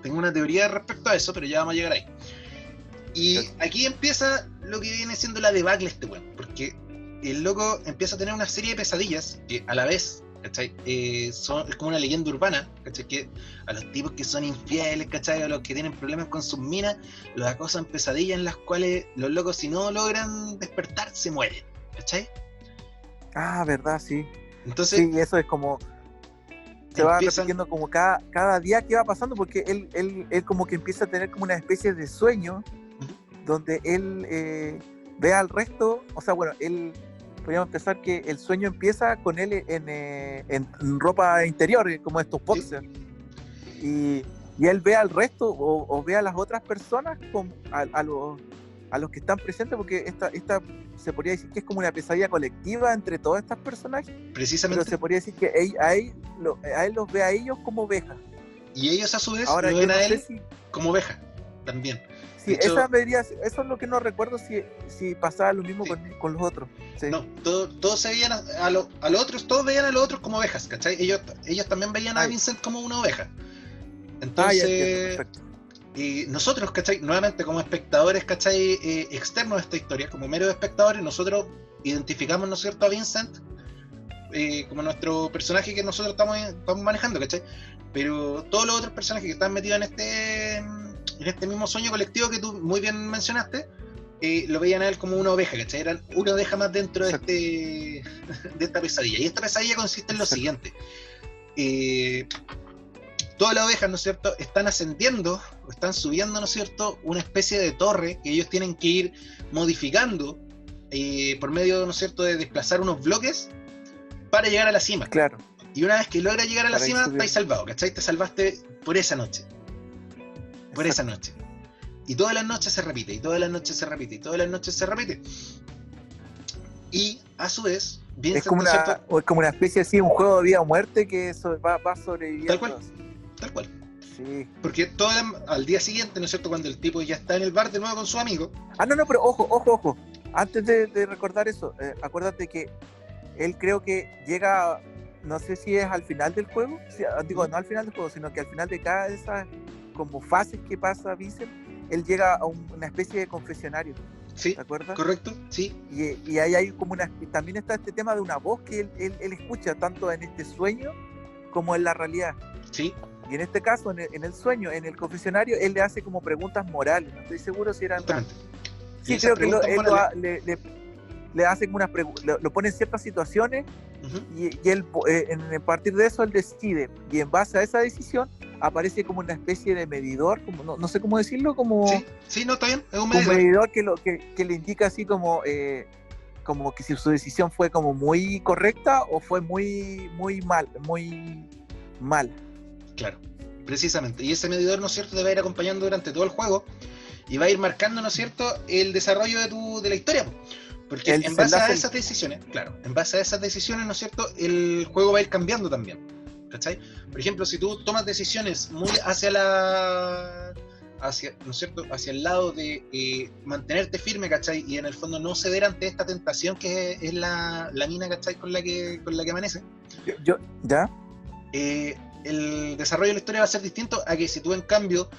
Tengo una teoría respecto a eso, pero ya vamos a llegar ahí. Y aquí empieza lo que viene siendo la debacle este weón, porque el loco empieza a tener una serie de pesadillas que a la vez, ¿cachai? Es como una leyenda urbana, ¿cachai? Que a los tipos que son infieles, ¿cachai? A los que tienen problemas con sus minas, los acosan pesadillas en las cuales los locos, si no logran despertar, se mueren, ¿cachai? Ah, verdad, sí. Entonces, sí, eso es como se va repitiendo como cada día que va pasando, porque él como que empieza a tener como una especie de sueño donde él ve al resto, o sea, bueno, podríamos pensar que el sueño empieza con él en ropa interior, como estos boxers, ¿sí? Y él ve al resto o ve a las otras personas a los que están presentes, porque esta se podría decir que es como una pesadilla colectiva entre todos estos personajes. Precisamente. Pero se podría decir que a él los ve a ellos como ovejas. Y ellos a su vez ahora, lo ven a él como oveja también. Sí, hecho, eso es lo que no recuerdo si pasaba lo mismo con los otros. Sí. No, todos se veían a los otros, todos veían a los otros como ovejas, ¿cachai? Ellos también veían a Vincent como una oveja. Entonces, y nosotros, ¿cachai? Nuevamente como espectadores, ¿cachai? Externos a esta historia, como meros espectadores, nosotros identificamos, ¿no es cierto?, a Vincent como nuestro personaje que nosotros estamos manejando, ¿cachai? Pero todos los otros personajes que están metidos en este mismo sueño colectivo que tú muy bien mencionaste, lo veían a él como una oveja, ¿cachai? Eran una oveja más dentro de esta pesadilla. Y esta pesadilla consiste en lo siguiente. Todas las ovejas, ¿no es cierto?, están ascendiendo, o están subiendo, ¿no es cierto?, una especie de torre que ellos tienen que ir modificando por medio, ¿no es cierto?, de desplazar unos bloques para llegar a la cima. Claro. Y una vez que logra llegar a la cima, estáis salvado, ¿cachai? Te salvaste por esa noche. Por esa noche. Y todas las noches se repite, y todas las noches se repite, y todas las noches se repite. Y a su vez, Vincent, ¿no es cierto? Es como una especie así, un juego de vida o muerte que va sobreviviendo. Tal cual. Sí. Porque al día siguiente, ¿no es cierto? Cuando el tipo ya está en el bar de nuevo con su amigo. No, pero ojo. Antes de recordar eso, acuérdate que él creo que llega, no sé si es al final del juego, digo, no al final del juego, sino que al final de cada de esas como fases que pasa Vincent, él llega a una especie de confesionario. Sí, ¿te acuerdas? Correcto, sí. Y ahí hay como también está este tema de una voz que él escucha tanto en este sueño como en la realidad. Sí. Y en este caso, en el sueño, en el confesionario, él le hace como preguntas morales. No estoy seguro si eran... Sí, creo que él le hace como unas preguntas, lo pone en ciertas situaciones, y él, a partir de eso, él decide. Y en base a esa decisión, aparece como una especie de medidor, como no sé cómo decirlo, como... Sí, no, está bien, es un medidor que le indica así como que si su decisión fue como muy correcta o fue muy mala. Claro, precisamente. Y ese medidor, ¿no es cierto?, te va a ir acompañando durante todo el juego y va a ir marcando, ¿no es cierto?, el desarrollo de la historia. Porque en base a esas decisiones, ¿no es cierto?, el juego va a ir cambiando también. ¿Cachai? Por ejemplo, si tú tomas decisiones muy hacia ¿no es cierto?, hacia el lado de mantenerte firme, ¿cachai? Y en el fondo no ceder ante esta tentación que es la mina, ¿cachai?, con la que amanece. ¿Ya? El desarrollo de la historia va a ser distinto a que si tú, en cambio,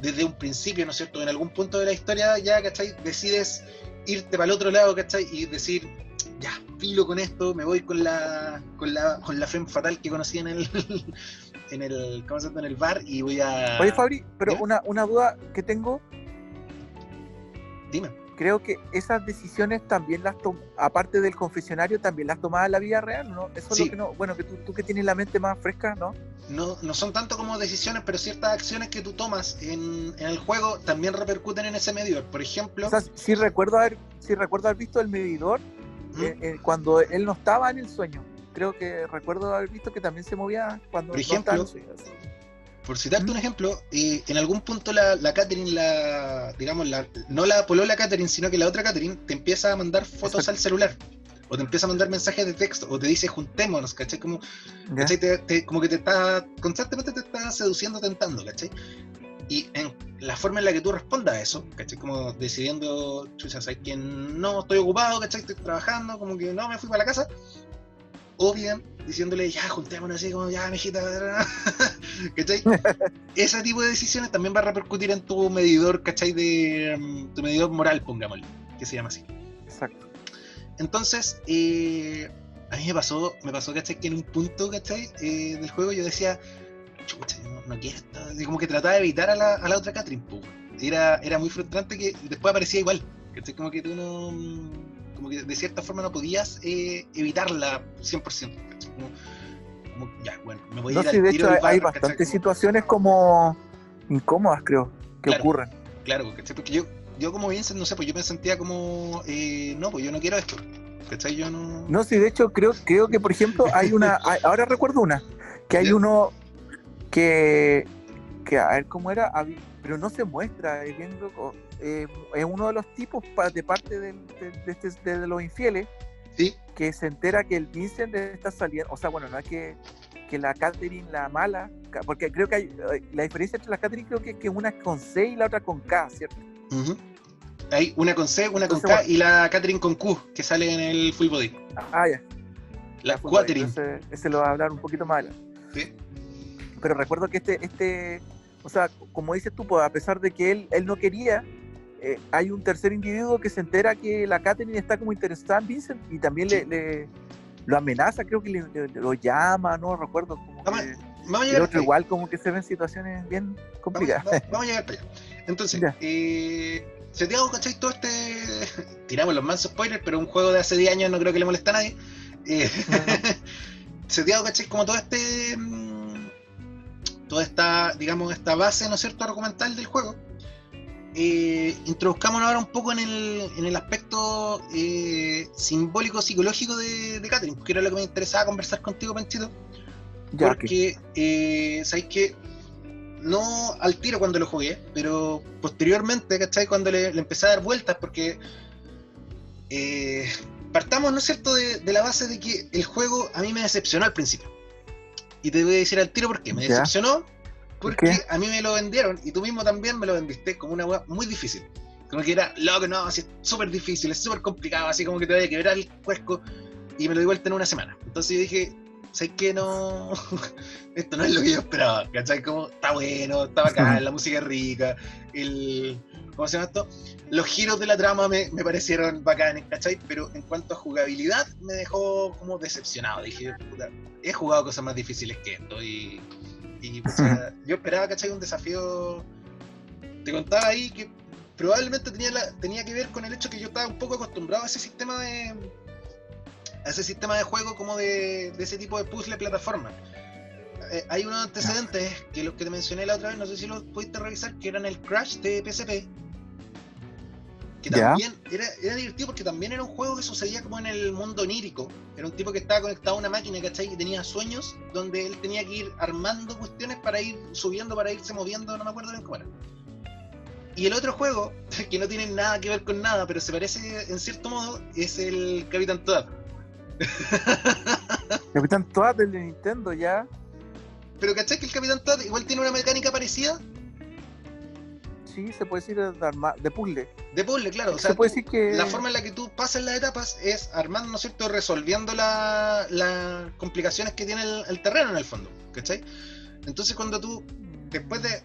desde un principio, ¿no es cierto?, en algún punto de la historia ya, ¿cachai?, decides irte para el otro lado, ¿cachai?, y decir, ya, filo con esto, me voy con la femme fatal que conocí en el ¿cómo se llama?, en el bar, y voy a... Oye, Fabri, pero ¿Dime? una duda que tengo. Dime. Creo que esas decisiones también aparte del confesionario, también las tomaba en la vida real, ¿no? Eso Sí. es lo que no... Bueno, que tú que tienes la mente más fresca, ¿no? No son tanto como decisiones, pero ciertas acciones que tú tomas en el juego también repercuten en ese medidor. Por ejemplo... O sea, sí recuerdo haber visto el medidor cuando él no estaba en el sueño. Creo que recuerdo haber visto que también se movía cuando por ejemplo, no estaba en el sueño. Por citarte un ejemplo, en algún punto la Catherine, no la polola Catherine, sino que la otra Catherine te empieza a mandar fotos al celular, o te empieza a mandar mensajes de texto, o te dice juntémonos, ¿cachai? Como, ¿cachai? Como que constantemente te está seduciendo, tentando, ¿cachai? Y en la forma en la que tú respondas a eso, ¿cachai? Como decidiendo, chucha, ¿sabes que no estoy ocupado, ¿cachai? Estoy trabajando, como que no me fui para la casa. O bien diciéndole, ya, juntémonos así como, ya, mijita, ¿cachai? Ese tipo de decisiones también va a repercutir en tu medidor, ¿cachai? Tu medidor moral, pongámosle, que se llama así. Exacto. Entonces, a mí me pasó, ¿cachai? Que en un punto, ¿cachai? Del juego yo decía, chucha, no quiero esto. Y como que trataba de evitar a la otra Catherine, pues. Era muy frustrante que después aparecía igual, ¿cachai? Como que tú como que de cierta forma no podías evitarla 100%. Como, ya, bueno, me voy a ir al de tiro hecho del bar, hay bastantes situaciones como incómodas, creo, que ocurren. Claro, ¿cachai? Porque yo como Vincent, no sé, pues yo me sentía como, no, pues yo no quiero esto, ¿cachai? Yo no... No, sí, de hecho creo que por ejemplo hay ahora recuerdo que hay uno que a ver cómo era, pero no se muestra, es bien loco. Es uno de los tipos de parte de los infieles, ¿sí?, que se entera que el Vincent está saliendo, o sea, bueno, no es que la Catherine, la mala, porque creo que hay la diferencia entre las Catherine, creo que es que una es con C y la otra con K, ¿cierto? Hay una con C, una entonces, con K, bueno, y la Catherine con Q, que sale en el Full Body. Ya. La Catherine. Ese lo va a hablar un poquito más adelante. Sí. Pero recuerdo que o sea, como dices tú, pues, a pesar de que él no quería, hay un tercer individuo que se entera que la Catherine está como interesada en Vincent y también lo amenaza, creo que lo llama, no recuerdo. Como vamos a el llegar otro igual como que se ven situaciones bien complicadas. Vamos a llegar para allá. Entonces, seteado, ¿cachai? Todo tiramos los mansos spoilers, pero un juego de hace 10 años no creo que le moleste a nadie. Seteado, ¿cachai? Como toda esta, digamos, esta base, ¿no es cierto?, argumental del juego. Introduzcámonos ahora un poco en el aspecto simbólico, psicológico de Catherine, porque era lo que me interesaba conversar contigo, Panchito. Porque, ¿sabéis qué? No al tiro cuando lo jugué, pero posteriormente, ¿cachai? Cuando le empecé a dar vueltas, porque partamos, ¿no es cierto?, de la base de que el juego a mí me decepcionó al principio. Y te voy a decir al tiro por qué. Me decepcionó porque a mí me lo vendieron, y tú mismo también me lo vendiste como una weá muy difícil. Como que era, loco, no, así es súper difícil, es súper complicado, así como que te vaya a quebrar el cuesco, y me lo di vuelta en una semana. Entonces yo dije, ¿sabes qué? No, esto no es lo que yo esperaba, ¿cachai? Como, está bueno, está bacán, la música es rica, ¿cómo se llama esto? Los giros de la trama me parecieron bacanes, ¿cachai? Pero en cuanto a jugabilidad, me dejó como decepcionado. Dije, puta, he jugado cosas más difíciles que esto, y pucha, yo esperaba, ¿cachai? Un desafío. Te contaba ahí que probablemente tenía que ver con el hecho que yo estaba un poco acostumbrado a ese sistema de juego, como de ese tipo de puzzle plataforma. Hay unos antecedentes que los que te mencioné la otra vez, no sé si los pudiste revisar, que eran el Crash de PSP, que también era divertido porque también era un juego que sucedía como en el mundo onírico. Era un tipo que estaba conectado a una máquina, ¿cachai? Y tenía sueños donde él tenía que ir armando cuestiones para ir subiendo, para irse moviendo, no me acuerdo bien cómo era. Y el otro juego, que no tiene nada que ver con nada, pero se parece en cierto modo, es el Capitán Toad. Capitán Toad del de Nintendo, ya. Pero ¿cachai que el Capitán Toad igual tiene una mecánica parecida? Sí, se puede decir de puzzle. De puzzle, claro. O sea, se puede decir que la forma en la que tú pasas las etapas es armando, ¿no es cierto?, resolviendo las complicaciones que tiene el terreno en el fondo, ¿cachai? Entonces cuando tú, después de...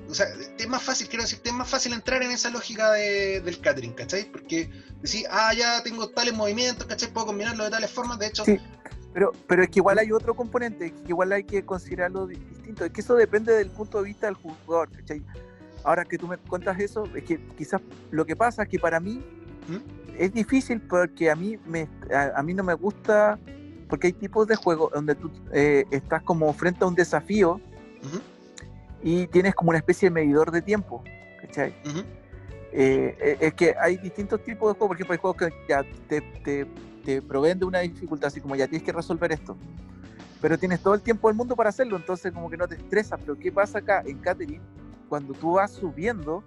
O sea, es más fácil, quiero decirte, es más fácil entrar en esa lógica del catering, ¿cachai? Porque decís, ya tengo tales movimientos, ¿cachai? Puedo combinarlo de tales formas, de hecho... Sí, pero es que igual hay otro componente, que igual hay que considerarlo distinto, es que eso depende del punto de vista del jugador, ¿cachai? Ahora que tú me cuentas eso, es que quizás lo que pasa es que para mí es difícil porque a mí no me gusta, porque hay tipos de juegos donde tú estás como frente a un desafío y tienes como una especie de medidor de tiempo, ¿cachai? Es que hay distintos tipos de juegos, por ejemplo hay juegos que ya te proveen de una dificultad, así como ya tienes que resolver esto, pero tienes todo el tiempo del mundo para hacerlo, entonces como que no te estresas. Pero ¿qué pasa acá en Catherine? Cuando tú vas subiendo,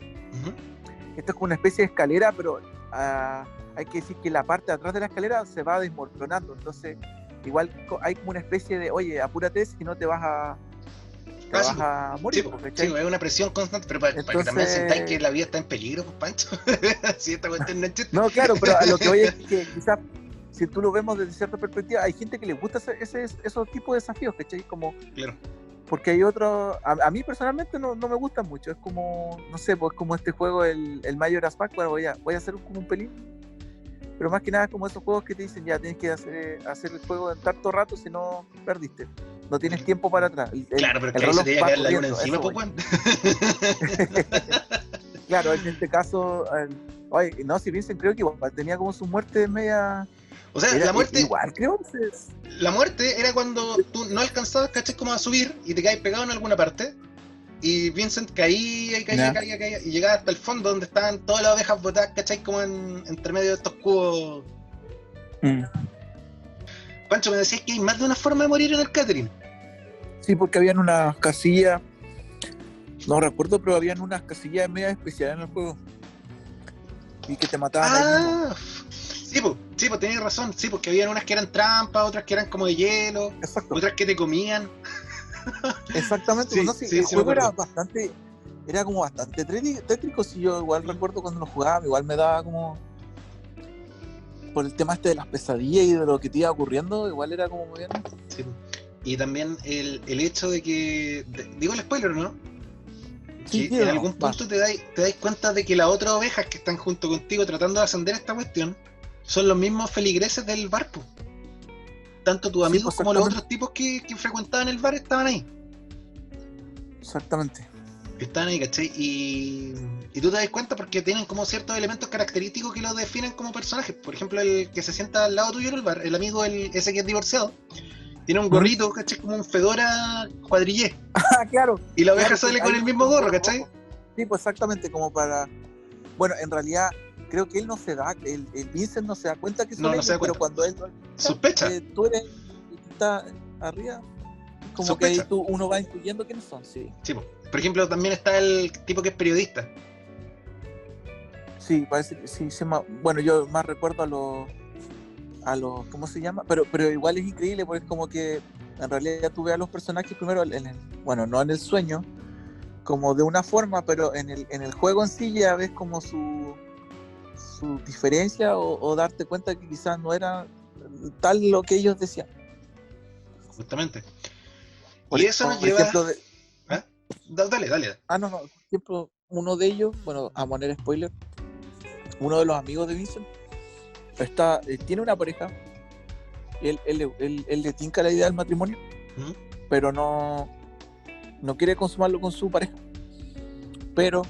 esto es como una especie de escalera, pero hay que decir que la parte de atrás de la escalera se va desmoronando, entonces igual hay como una especie de, oye, apúrate si no te vas a morir. Sí, es una presión constante, pero para que también sentáis que la vida está en peligro, pues, Pancho. Si esta cuestión no es chiste. No, claro, pero a lo que voy es que quizás, si tú lo vemos desde cierta perspectiva, hay gente que le gusta esos tipos de desafíos, ¿cachai? Como, claro. Porque hay otros, a mí personalmente no me gustan mucho, es como, no sé, pues como este juego, el Majora's Mask, bueno, voy a hacer como un pelín, pero más que nada como esos juegos que te dicen, ya tienes que hacer el juego en tanto rato, si no, perdiste, no tienes tiempo para atrás. Claro, pero es que ahí se te iba a caer la luna encima, pues, bueno. Claro, en este caso, oye, no, si Vincent creo que igual tenía como su muerte media... O sea, la muerte... Igual, creo que la muerte era cuando tú no alcanzabas, ¿cachai? Como a subir y te caes pegado en alguna parte. Y Vincent caía, y llegaba hasta el fondo donde estaban todas las ovejas botadas, ¿cachai? Como entre medio de estos cubos. Pancho, me decías que hay más de una forma de morir en el catering. Sí, porque habían unas casillas, no recuerdo, pero habían unas casillas media especiales en el juego. Y que te mataban ahí mismo. Sí, pues tenías razón. Sí, porque habían unas que eran trampas, otras que eran como de hielo. Exacto. Otras que te comían. Exactamente. El juego era como bastante tétrico. Si yo igual recuerdo cuando lo jugaba, igual me daba como, por el tema de las pesadillas y de lo que te iba ocurriendo, igual era como muy bien. Sí. Y también el hecho de que, digo el spoiler, ¿no? Sí, que en algún punto te dais cuenta de que las otras ovejas que están junto contigo tratando de ascender esta cuestión son los mismos feligreses del bar, pues. Tanto tus amigos como los otros tipos que frecuentaban el bar estaban ahí. Exactamente. Estaban ahí, ¿cachai? Y tú te das cuenta porque tienen como ciertos elementos característicos que los definen como personajes. Por ejemplo, el que se sienta al lado tuyo en el bar, el amigo ese que es divorciado, tiene un gorrito, ¿cachai? Como un fedora cuadrillé. Claro. Y la oveja sale con el mismo gorro, ¿cachai? Sí, pues exactamente, como para... Bueno, en realidad, creo que él no se da, el Vincent no se da cuenta que son ellos, pero cuando él sospecha. Tú eres el que está arriba, como sospecha. Que ahí uno va incluyendo quiénes son, sí. Sí, por ejemplo, también está el tipo que es periodista. Sí, parece que sí. Bueno, yo más recuerdo a los, ¿cómo se llama? Pero igual es increíble porque es como que en realidad tú ves a los personajes primero, bueno, no en el sueño, como de una forma, pero en el juego en sí ya ves como su diferencia o darte cuenta que quizás no era tal lo que ellos decían. Justamente. Y eso nos lleva... Ejemplo ¿Ah? Dale. No, por ejemplo, uno de ellos, bueno, a manera spoiler, uno de los amigos de Vincent tiene una pareja, él le tinca la idea del matrimonio, pero no quiere consumarlo con su pareja, pero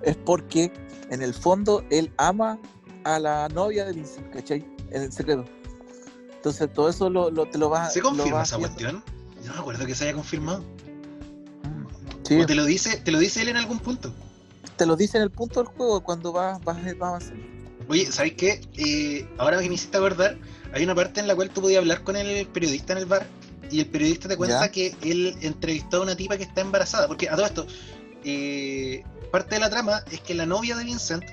es porque en el fondo él ama a la novia de Vincent, ¿cachai? En el secreto. Entonces todo eso te lo vas... ¿Se confirma esa cuestión? Yo no me acuerdo que se haya confirmado. Sí. ¿O te lo dice él en algún punto? Te lo dice en el punto del juego cuando vas avanzando. Oye, ¿sabes qué? Ahora que me hiciste acordar, hay una parte en la cual tú podías hablar con el periodista en el bar y el periodista te cuenta que él entrevistó a una tipa que está embarazada. Porque a todo esto, parte de la trama es que la novia de Vincent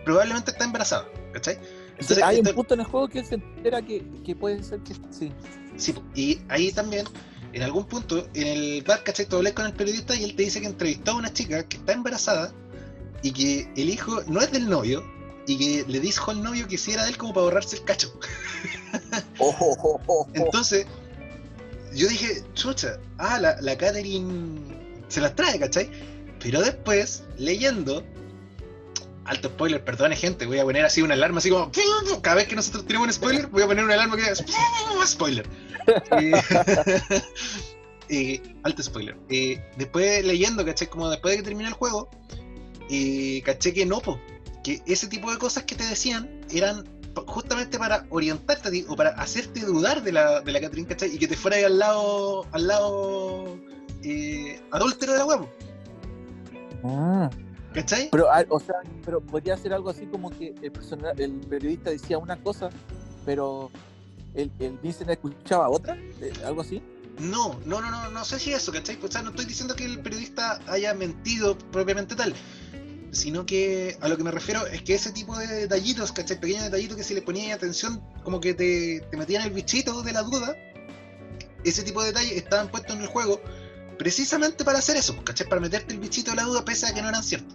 probablemente está embarazada, ¿cachai? Entonces, hay un punto en el juego que él se entera que puede ser que sí. Sí, y ahí también, en algún punto, en el bar, ¿cachai? Tú hablas con el periodista y él te dice que entrevistó a una chica que está embarazada y que el hijo no es del novio y que le dijo al novio que si era de él como para ahorrarse el cacho. Entonces, yo dije, chucha, la Catherine se las trae, ¿cachai? Pero después, leyendo, alto spoiler, perdone gente, voy a poner así una alarma, así como, cada vez que nosotros tenemos un spoiler, voy a poner una alarma que diga, spoiler. Alto spoiler. Después leyendo, ¿cachai? Como después de que termina el juego, caché que no, que ese tipo de cosas que te decían eran justamente para orientarte a ti o para hacerte dudar de la Catherine, ¿cachai? Y que te fuera ahí al lado adúltero de la huevo. ¿Cachai? Pero podría ser algo así como que el periodista decía una cosa, pero el Vincent escuchaba otra, algo así. No sé si eso, ¿cachai? O sea, no estoy diciendo que el periodista haya mentido propiamente tal, sino que a lo que me refiero es que ese tipo de detallitos, ¿cachai? Pequeños detallitos que si le ponías atención, como que te metían el bichito de la duda, ese tipo de detalles estaban puestos en el juego precisamente para hacer eso, ¿cachai? Para meterte el bichito de la duda pese a que no eran ciertos.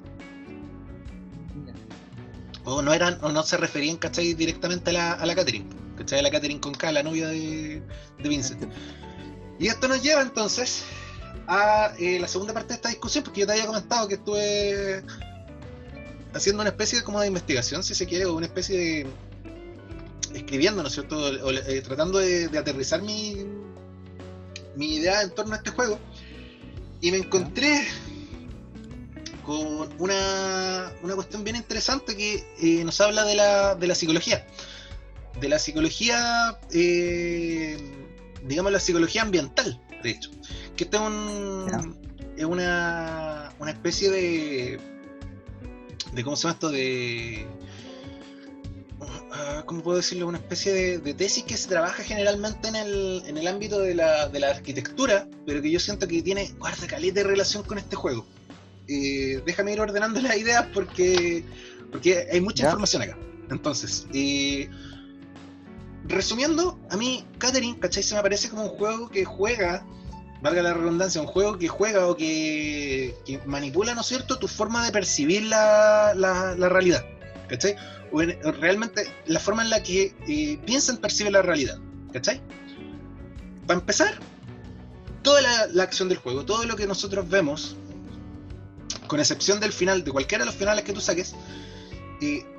O no se referían, ¿cachai? Directamente a la Catherine, ¿cachai? A la Catherine con K, la novia de Vincent. Y esto nos lleva entonces a la segunda parte de esta discusión, porque yo te había comentado que estuve haciendo una especie como de investigación, si se quiere, o una especie de escribiendo, ¿no es cierto? O tratando de aterrizar mi idea en torno a este juego, y me encontré con una cuestión bien interesante que nos habla de la psicología. De la psicología, digamos la psicología ambiental, de hecho. Que esta es una especie de ¿cómo se llama esto? ¿Cómo puedo decirlo? Una especie de tesis que se trabaja generalmente en el ámbito de la arquitectura, pero que yo siento que tiene guarda caleta de relación con este juego. Déjame ir ordenando las ideas porque hay mucha información acá. Entonces, resumiendo, a mí Catherine, ¿cachai? Se me parece como un juego que juega, valga la redundancia, un juego que juega o que manipula, ¿no es cierto?, tu forma de percibir la realidad, ¿cachai? O realmente la forma en la que piensan, percibe la realidad, ¿cachai? Para empezar, toda la acción del juego, todo lo que nosotros vemos, con excepción del final, de cualquiera de los finales que tú saques,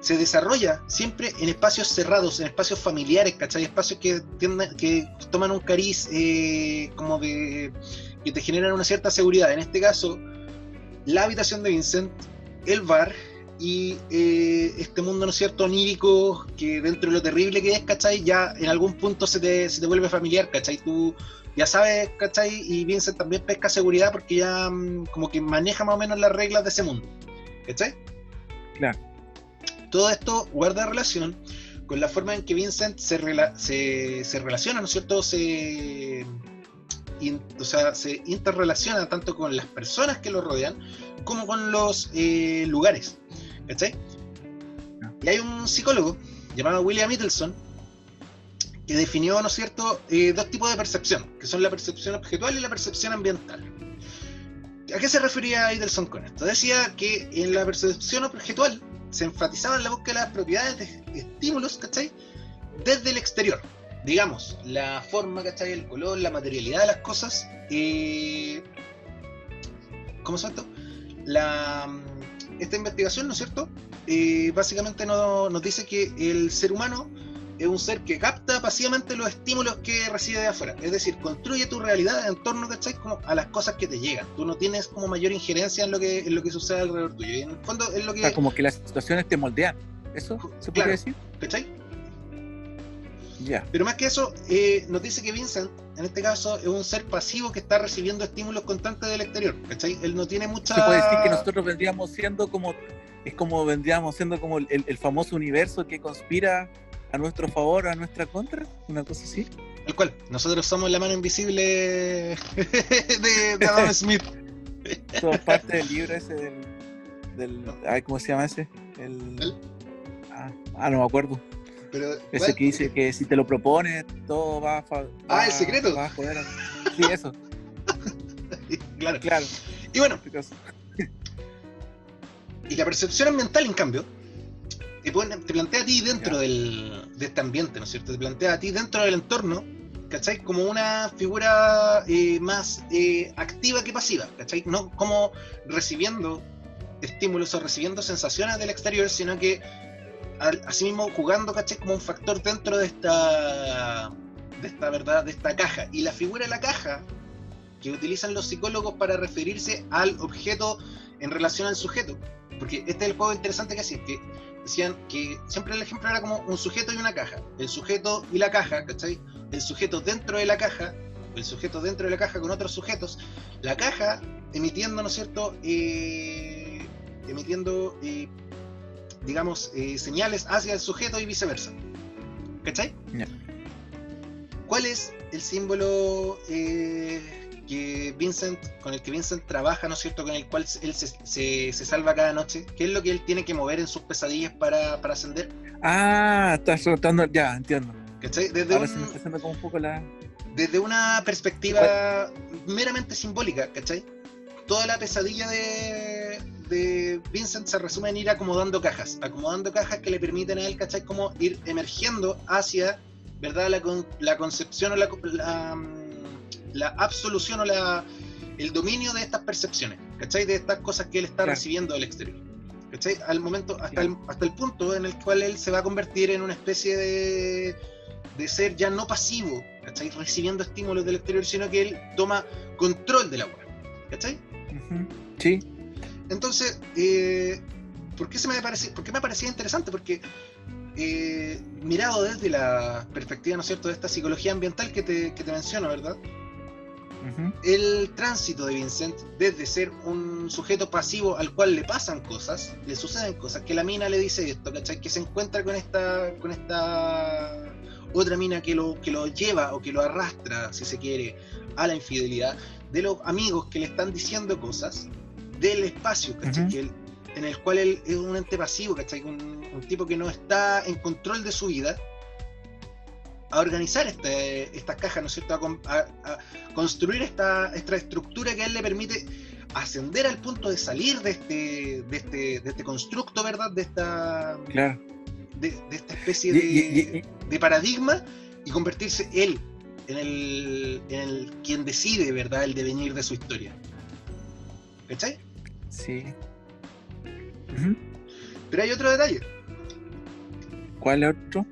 se desarrolla siempre en espacios cerrados, en espacios familiares, ¿cachai? Espacios que toman un cariz como de que te generan una cierta seguridad. En este caso, la habitación de Vincent, el bar y este mundo, ¿no es cierto?, onírico, que dentro de lo terrible que es, ¿cachai? Ya en algún punto se te vuelve familiar, ¿cachai? Tú ya sabes, ¿cachai? Y Vincent también pesca seguridad porque ya como que maneja más o menos las reglas de ese mundo, ¿cachai? Claro. Todo esto guarda relación con la forma en que Vincent se relaciona, ¿no es cierto? Se interrelaciona tanto con las personas que lo rodean como con los lugares, ¿cachai? Y hay un psicólogo llamado William Middleton, que definió, ¿no es cierto?, dos tipos de percepción, que son la percepción objetual y la percepción ambiental. ¿A qué se refería Middleton con esto? Decía que en la percepción objetual se enfatizaba en la búsqueda de las propiedades de estímulos, ¿cachai?, desde el exterior. Digamos, la forma, ¿cachai?, el color, la materialidad de las cosas. ¿Cómo se llama esto? Esta investigación, ¿no es cierto?, básicamente nos dice que el ser humano es un ser que capta pasivamente los estímulos que recibe de afuera. Es decir, construye tu realidad en torno, ¿cachai?, como a las cosas que te llegan. Tú no tienes como mayor injerencia en lo que sucede alrededor tuyo. Y en el fondo es lo que... O sea, como que las situaciones te moldean. ¿Eso se puede decir? ¿Cachai? Ya. Yeah. Pero más que eso, nos dice que Vincent, en este caso, es un ser pasivo que está recibiendo estímulos constantes del exterior. ¿Cachai? Él no tiene mucha... Se puede decir que nosotros vendríamos siendo como... Es como vendríamos siendo como el famoso universo que conspira a nuestro favor o a nuestra contra, una cosa así. El cual, nosotros somos la mano invisible de Adam Smith. Somos parte del libro ese del ¿cómo se llama ese? No me acuerdo. Pero, ese que dice que si te lo propones, todo va a... el secreto. Va a joder. Sí, eso. Claro. Y bueno, y la percepción ambiental, en cambio, te plantea a ti dentro de este ambiente, ¿no es cierto? Te plantea a ti dentro del entorno, ¿cachai? Como una figura más activa que pasiva, ¿cachai? No como recibiendo estímulos o recibiendo sensaciones del exterior, sino que asimismo jugando, ¿cachai?, como un factor dentro de esta verdad, de esta caja. Y la figura de la caja que utilizan los psicólogos para referirse al objeto en relación al sujeto, porque este es el juego interesante que hacían, que decían que siempre el ejemplo era como un sujeto y una caja, el sujeto y la caja, ¿cachai?, el sujeto dentro de la caja, el sujeto dentro de la caja con otros sujetos, la caja emitiendo, ¿no es cierto?, digamos, señales hacia el sujeto y viceversa. ¿Cachai? Yeah. ¿Cuál es el símbolo con el que Vincent trabaja, ¿no es cierto?, con el cual él se salva cada noche? ¿Qué es lo que él tiene que mover en sus pesadillas para ascender? Estás tratando, ya, entiendo. ¿Cachai? Ahora se me está haciendo como un poco desde una perspectiva meramente simbólica, ¿cachai? Toda la pesadilla de Vincent se resume en ir acomodando cajas que le permiten a él, ¿cachai?, como ir emergiendo hacia, ¿verdad?, la concepción o la absolución o el dominio de estas percepciones, ¿cachai?, de estas cosas que él está recibiendo del exterior, ¿cachai?, al momento, hasta el punto en el cual él se va a convertir en una especie de ser ya no pasivo, ¿cachai?, recibiendo estímulos del exterior, sino que él toma control de la obra, ¿cachai? Uh-huh. Sí. Entonces, ¿por qué me parecía interesante? Porque mirado desde la perspectiva, ¿no es cierto?, de esta psicología ambiental que te menciono, ¿verdad? Uh-huh. El tránsito de Vincent desde ser un sujeto pasivo al cual le pasan cosas, le suceden cosas, que la mina le dice esto, ¿cachai?, que se encuentra con esta otra mina que lo lleva o que lo arrastra, si se quiere, a la infidelidad, de los amigos que le están diciendo cosas, del espacio, ¿cachai? Uh-huh. En el cual él es un ente pasivo, ¿cachai? Un tipo que no está en control de su vida, a organizar estas cajas, ¿no es cierto?, a construir esta estructura que a él le permite ascender al punto de salir de este constructo, ¿verdad?, de esta especie de paradigma, y convertirse él en el quien decide, ¿verdad?, el devenir de su historia. ¿Cachai? Sí. Uh-huh. Pero hay otro detalle. ¿Cuál es otro?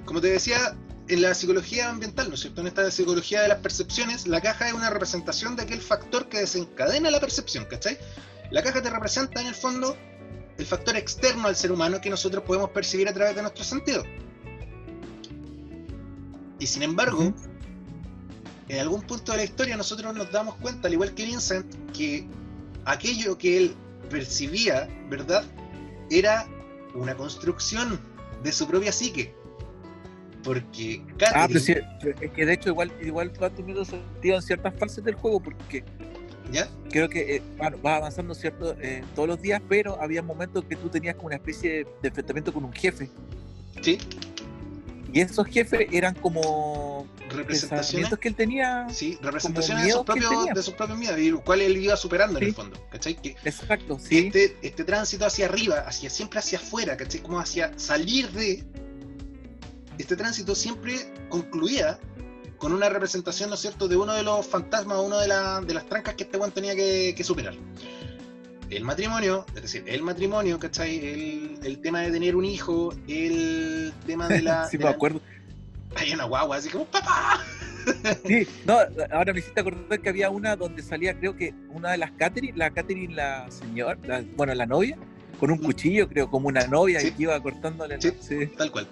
Como te decía, en la psicología ambiental, ¿no es cierto?, en esta psicología de las percepciones, la caja es una representación de aquel factor que desencadena la percepción, ¿cachai? La caja te representa, en el fondo, el factor externo al ser humano que nosotros podemos percibir a través de nuestros sentidos. Y sin embargo, uh-huh, en algún punto de la historia nosotros nos damos cuenta, al igual que Vincent, que aquello que él percibía, ¿verdad?, era una construcción de su propia psique. Porque Catherine... pero sí, es que de hecho igual va teniendo sentido en ciertas fases del juego, porque ¿ya? Creo que vas avanzando, ¿cierto?, todos los días, pero había momentos que tú tenías como una especie de enfrentamiento con un jefe. Sí. Y esos jefes eran como representaciones que él tenía. Sí, representaciones de sus propios miedos, y los cuales él iba superando en el fondo, ¿cachai? Que exacto, sí. Este tránsito hacia arriba, siempre hacia afuera, ¿cachai? Como hacia salir de... Este tránsito siempre concluía con una representación, ¿no es cierto?, de uno de los fantasmas, uno de las trancas que este weón tenía que superar. El matrimonio, es decir, ¿cachai? El tema de tener un hijo, el tema de la... sí, me acuerdo. Hay una guagua así como ¡papá! Sí, no, ahora me hiciste acordar que había una donde salía, creo que una de las Catherine, la señora, la novia, con un cuchillo, creo, como una novia, sí. Y que iba cortándole. Sí, sí, tal cual.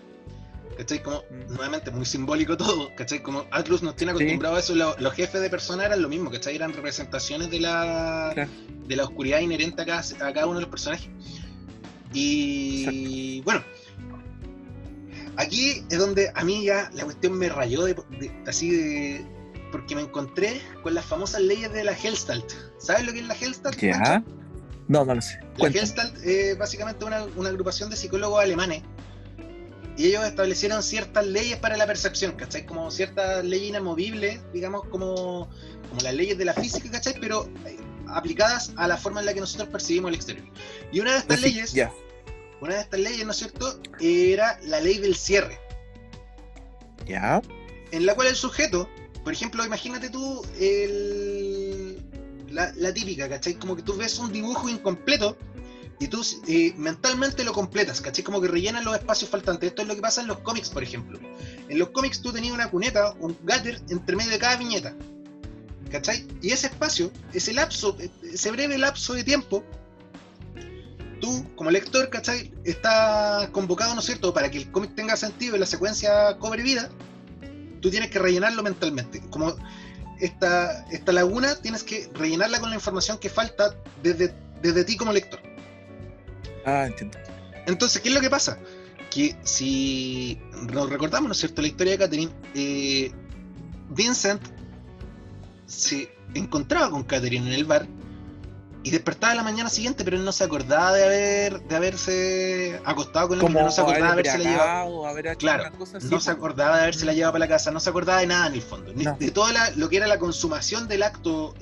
¿Cachai? Como, nuevamente, muy simbólico todo, ¿cachai? Como Atlus nos tiene acostumbrado a eso, los jefes de persona eran lo mismo, ¿cachai? Eran representaciones de la oscuridad inherente a cada uno de los personajes. Y bueno, aquí es donde a mí ya la cuestión me rayó porque me encontré con las famosas leyes de la Hellstalt. ¿Sabes lo que es la Hellstalt? ¿Ya? No lo sé. La Hellstalt es básicamente una agrupación de psicólogos alemanes, y ellos establecieron ciertas leyes para la percepción, ¿cachai? Como ciertas leyes inamovibles, digamos, como las leyes de la física, ¿cachai? Pero aplicadas a la forma en la que nosotros percibimos el exterior. Y una de estas leyes, ¿no es cierto?, era la ley del cierre. Ya. En la cual el sujeto, por ejemplo, imagínate tú la típica, ¿cachai? Como que tú ves un dibujo incompleto y tú mentalmente lo completas, ¿cachai? Como que rellenan los espacios faltantes. Esto es lo que pasa en los cómics, por ejemplo. En los cómics tú tenías una cuneta, un gutter entre medio de cada viñeta, ¿cachai? Y ese espacio, ese breve lapso de tiempo, tú, como lector, ¿cachai?, está convocado, ¿no es cierto?, para que el cómic tenga sentido y la secuencia cobre vida, tú tienes que rellenarlo mentalmente. Como esta laguna, tienes que rellenarla con la información que falta desde ti como lector. Ah, entiendo. Entonces, ¿qué es lo que pasa? Que si nos recordamos, ¿no es cierto?, la historia de Catherine, Vincent se encontraba con Catherine en el bar y despertaba la mañana siguiente, pero él no se acordaba de haberse acostado con la mina, no se acordaba de haberse la llevado. Claro, una cosa así, no se acordaba de haberse la llevado para la casa, no se acordaba de nada en el fondo, no. De todo lo que era la consumación del acto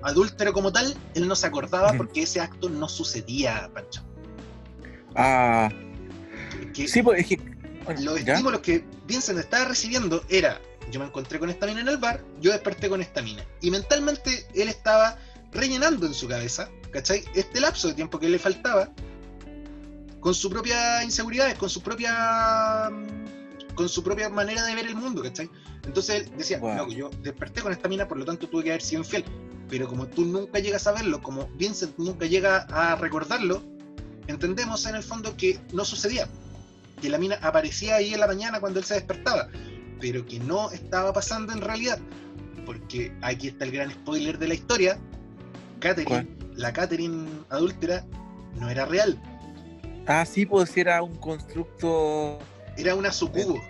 adúltero como tal, él no se acordaba porque ese acto no sucedía, Pancho. Ah, sí, pues es que los estímulos que Vincent estaba recibiendo era: yo me encontré con esta mina en el bar, yo desperté con esta mina. Y mentalmente él estaba rellenando en su cabeza, ¿cachai?, este lapso de tiempo que le faltaba con sus propias inseguridades, con su propia manera de ver el mundo, ¿cachai? Entonces él decía, no, yo desperté con esta mina, por lo tanto tuve que haber sido infiel. Pero como tú nunca llegas a verlo, como Vincent nunca llega a recordarlo, entendemos en el fondo que no sucedía, que la mina aparecía ahí en la mañana cuando él se despertaba, pero que no estaba pasando en realidad, porque aquí está el gran spoiler de la historia. La Catherine adúltera no era real. Ah, sí, pues era un constructo, era una sucubo.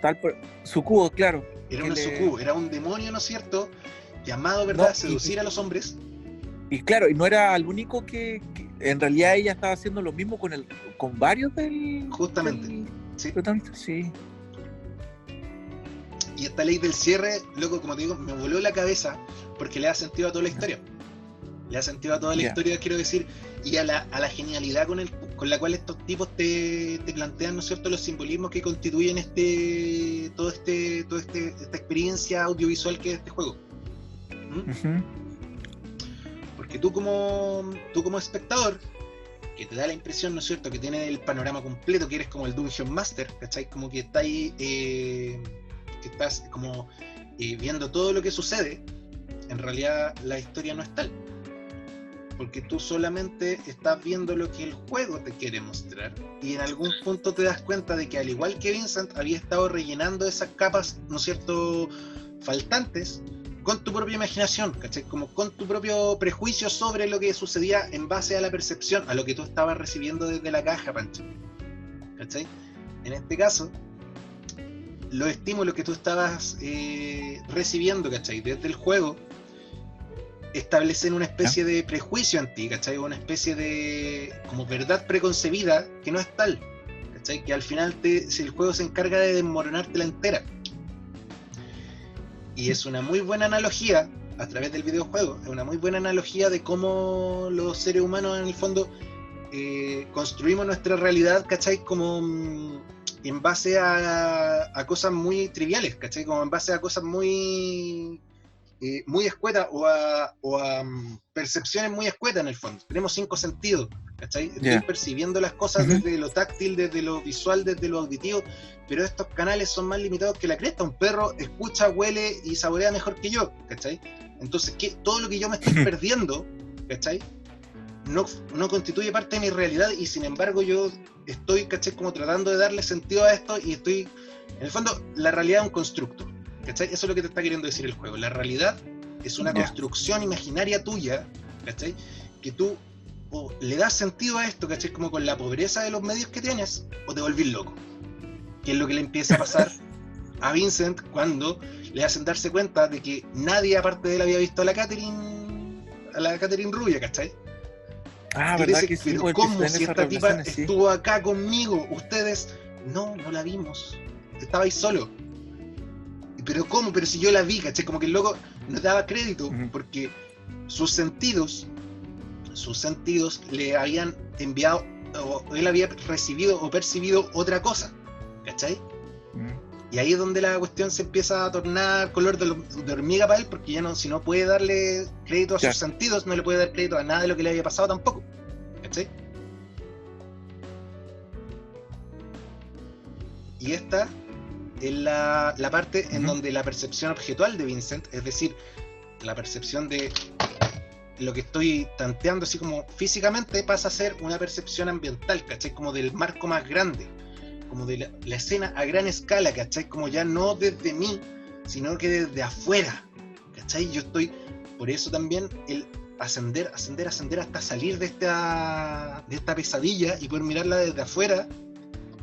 Sucubo, claro. Era una sucubo, era un demonio, ¿no es cierto?, llamado, ¿verdad?, seducir a los hombres. Y claro, y no era el único que en realidad ella estaba haciendo lo mismo con varios del... Justamente, sí. Sí. Y esta ley del cierre, loco, como te digo, me voló la cabeza porque le da sentido a toda la historia. Le da sentido a toda la historia, quiero decir, y a la genialidad con la cual estos tipos te plantean, ¿no es cierto?, los simbolismos que constituyen toda esta experiencia audiovisual que es este juego. Uh-huh. Porque tú como espectador, que te da la impresión, ¿no es cierto?, que tienes el panorama completo, que eres como el Dungeon Master, ¿cachai? Como que está ahí, que estás como viendo todo lo que sucede. En realidad la historia no es tal, porque tú solamente estás viendo lo que el juego te quiere mostrar, y en algún punto te das cuenta de que, al igual que Vincent, había estado rellenando esas capas, ¿no es cierto?, faltantes, con tu propia imaginación, ¿cachai? Como con tu propio prejuicio sobre lo que sucedía en base a la percepción, a lo que tú estabas recibiendo desde la caja, Pancho, ¿cachai? En este caso, los estímulos que tú estabas recibiendo, ¿cachai?, desde el juego, establecen una especie de prejuicio en ti, ¿cachai? Una especie de como verdad preconcebida que no es tal, ¿cachai? Que al final si el juego se encarga de desmoronártela entera. Y es una muy buena analogía, a través del videojuego, es una muy buena analogía de cómo los seres humanos en el fondo construimos nuestra realidad, ¿cachai? Como en base a cosas muy triviales, ¿cachai? Como en base a cosas muy escuetas o a percepciones muy escuetas en el fondo. Tenemos 5 sentidos, ¿cachai? Estoy percibiendo las cosas desde lo táctil, desde lo visual, desde lo auditivo, pero estos canales son más limitados que la cresta. Un perro escucha, huele y saborea mejor que yo, ¿cachai? Entonces, todo lo que yo me estoy perdiendo, ¿cachai? No constituye parte de mi realidad, y sin embargo yo estoy, ¿cachai? Como tratando de darle sentido a esto, y estoy, en el fondo, la realidad es un constructo, ¿cachai? Eso es lo que te está queriendo decir el juego. La realidad es una construcción imaginaria tuya, ¿cachai? Que tú o le das sentido a esto, ¿cachai? Como con la pobreza de los medios que tienes, o te volvís loco. Que es lo que le empieza a pasar a Vincent cuando le hacen darse cuenta de que nadie aparte de él había visto a la Catherine rubia, ¿cachai? ¿Verdad dice, que sí? pero ¿cómo? Si esta tipa estuvo acá conmigo, ustedes no la vimos, estabais solo. Pero ¿cómo? Pero si yo la vi, ¿cachai? Como que el loco no daba crédito, porque sus sentidos le habían enviado, o él había recibido o percibido otra cosa, ¿cachai? Y ahí es donde la cuestión se empieza a tornar color de hormiga para él, porque ya si no puede darle crédito a sus sentidos, no le puede dar crédito a nada de lo que le había pasado tampoco, ¿cachai? Y esta es la parte en donde la percepción objetual de Vincent, es decir, la percepción de lo que estoy tanteando así como físicamente, pasa a ser una percepción ambiental, ¿cachai? Como del marco más grande, como de la escena a gran escala, ¿cachai? Como ya no desde mí, sino que desde afuera, ¿cachai? Yo estoy, por eso también el ascender hasta salir de esta pesadilla y poder mirarla desde afuera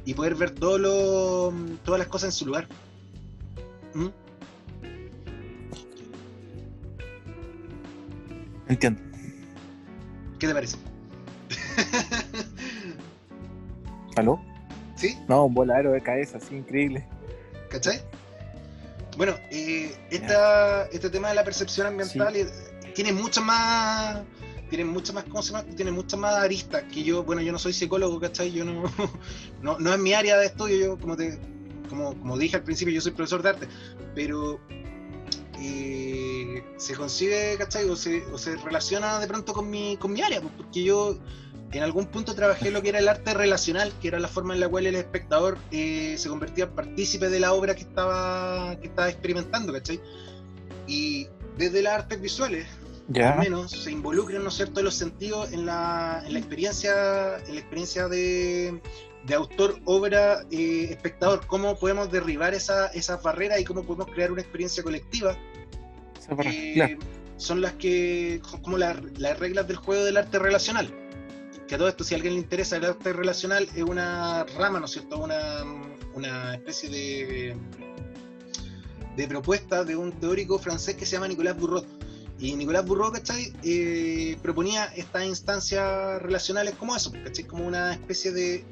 y poder ver todas las cosas en su lugar. Entiendo. ¿Qué te parece? ¿Aló? ¿Sí? No, un voladero de cabeza, así, increíble. ¿Cachai? Bueno, este tema de la percepción ambiental tiene muchas más, ¿cómo se llama? Tiene muchas más aristas que yo no soy psicólogo, ¿cachai? Yo no es mi área de estudio, yo como dije al principio, yo soy profesor de arte, pero se concibe, ¿cachai? O se relaciona de pronto con mi área, porque yo en algún punto trabajé lo que era el arte relacional, que era la forma en la cual el espectador se convertía en partícipe de la obra que estaba experimentando, ¿cachai? Y desde las artes visuales, al menos, se involucran, ¿no es cierto?, los sentidos en la experiencia de autor, obra, espectador. Cómo podemos derribar esas barreras y cómo podemos crear una experiencia colectiva. Son las como las reglas del juego del arte relacional. Que a todo esto, si a alguien le interesa, el arte relacional es una rama, ¿no es cierto?, una especie de propuesta de un teórico francés que se llama Nicolas Burrot. Y Nicolas Burrot, ¿cachai?, proponía estas instancias relacionales como eso, ¿cachai?, como una especie de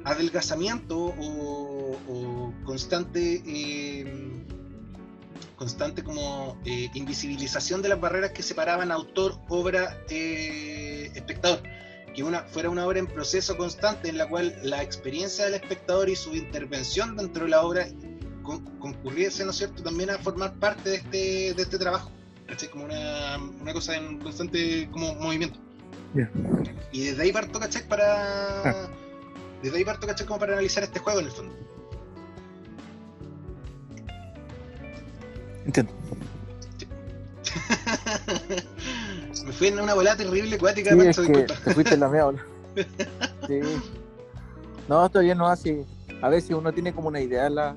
adelgazamiento o constante como invisibilización de las barreras que separaban autor, obra, espectador, que fuera una obra en proceso constante en la cual la experiencia del espectador y su intervención dentro de la obra concurriese, ¿no es cierto?, también a formar parte de este trabajo, ¿cachai?, como una cosa en constante como movimiento. Y desde ahí parto, ¿cachai?, como para analizar este juego en el fondo. Entiendo. Sí. Me fui en una volada terrible, acuática, sí, es que te fuiste en la mea ola. Sí. No, todavía no hace. A veces uno tiene como una idea en la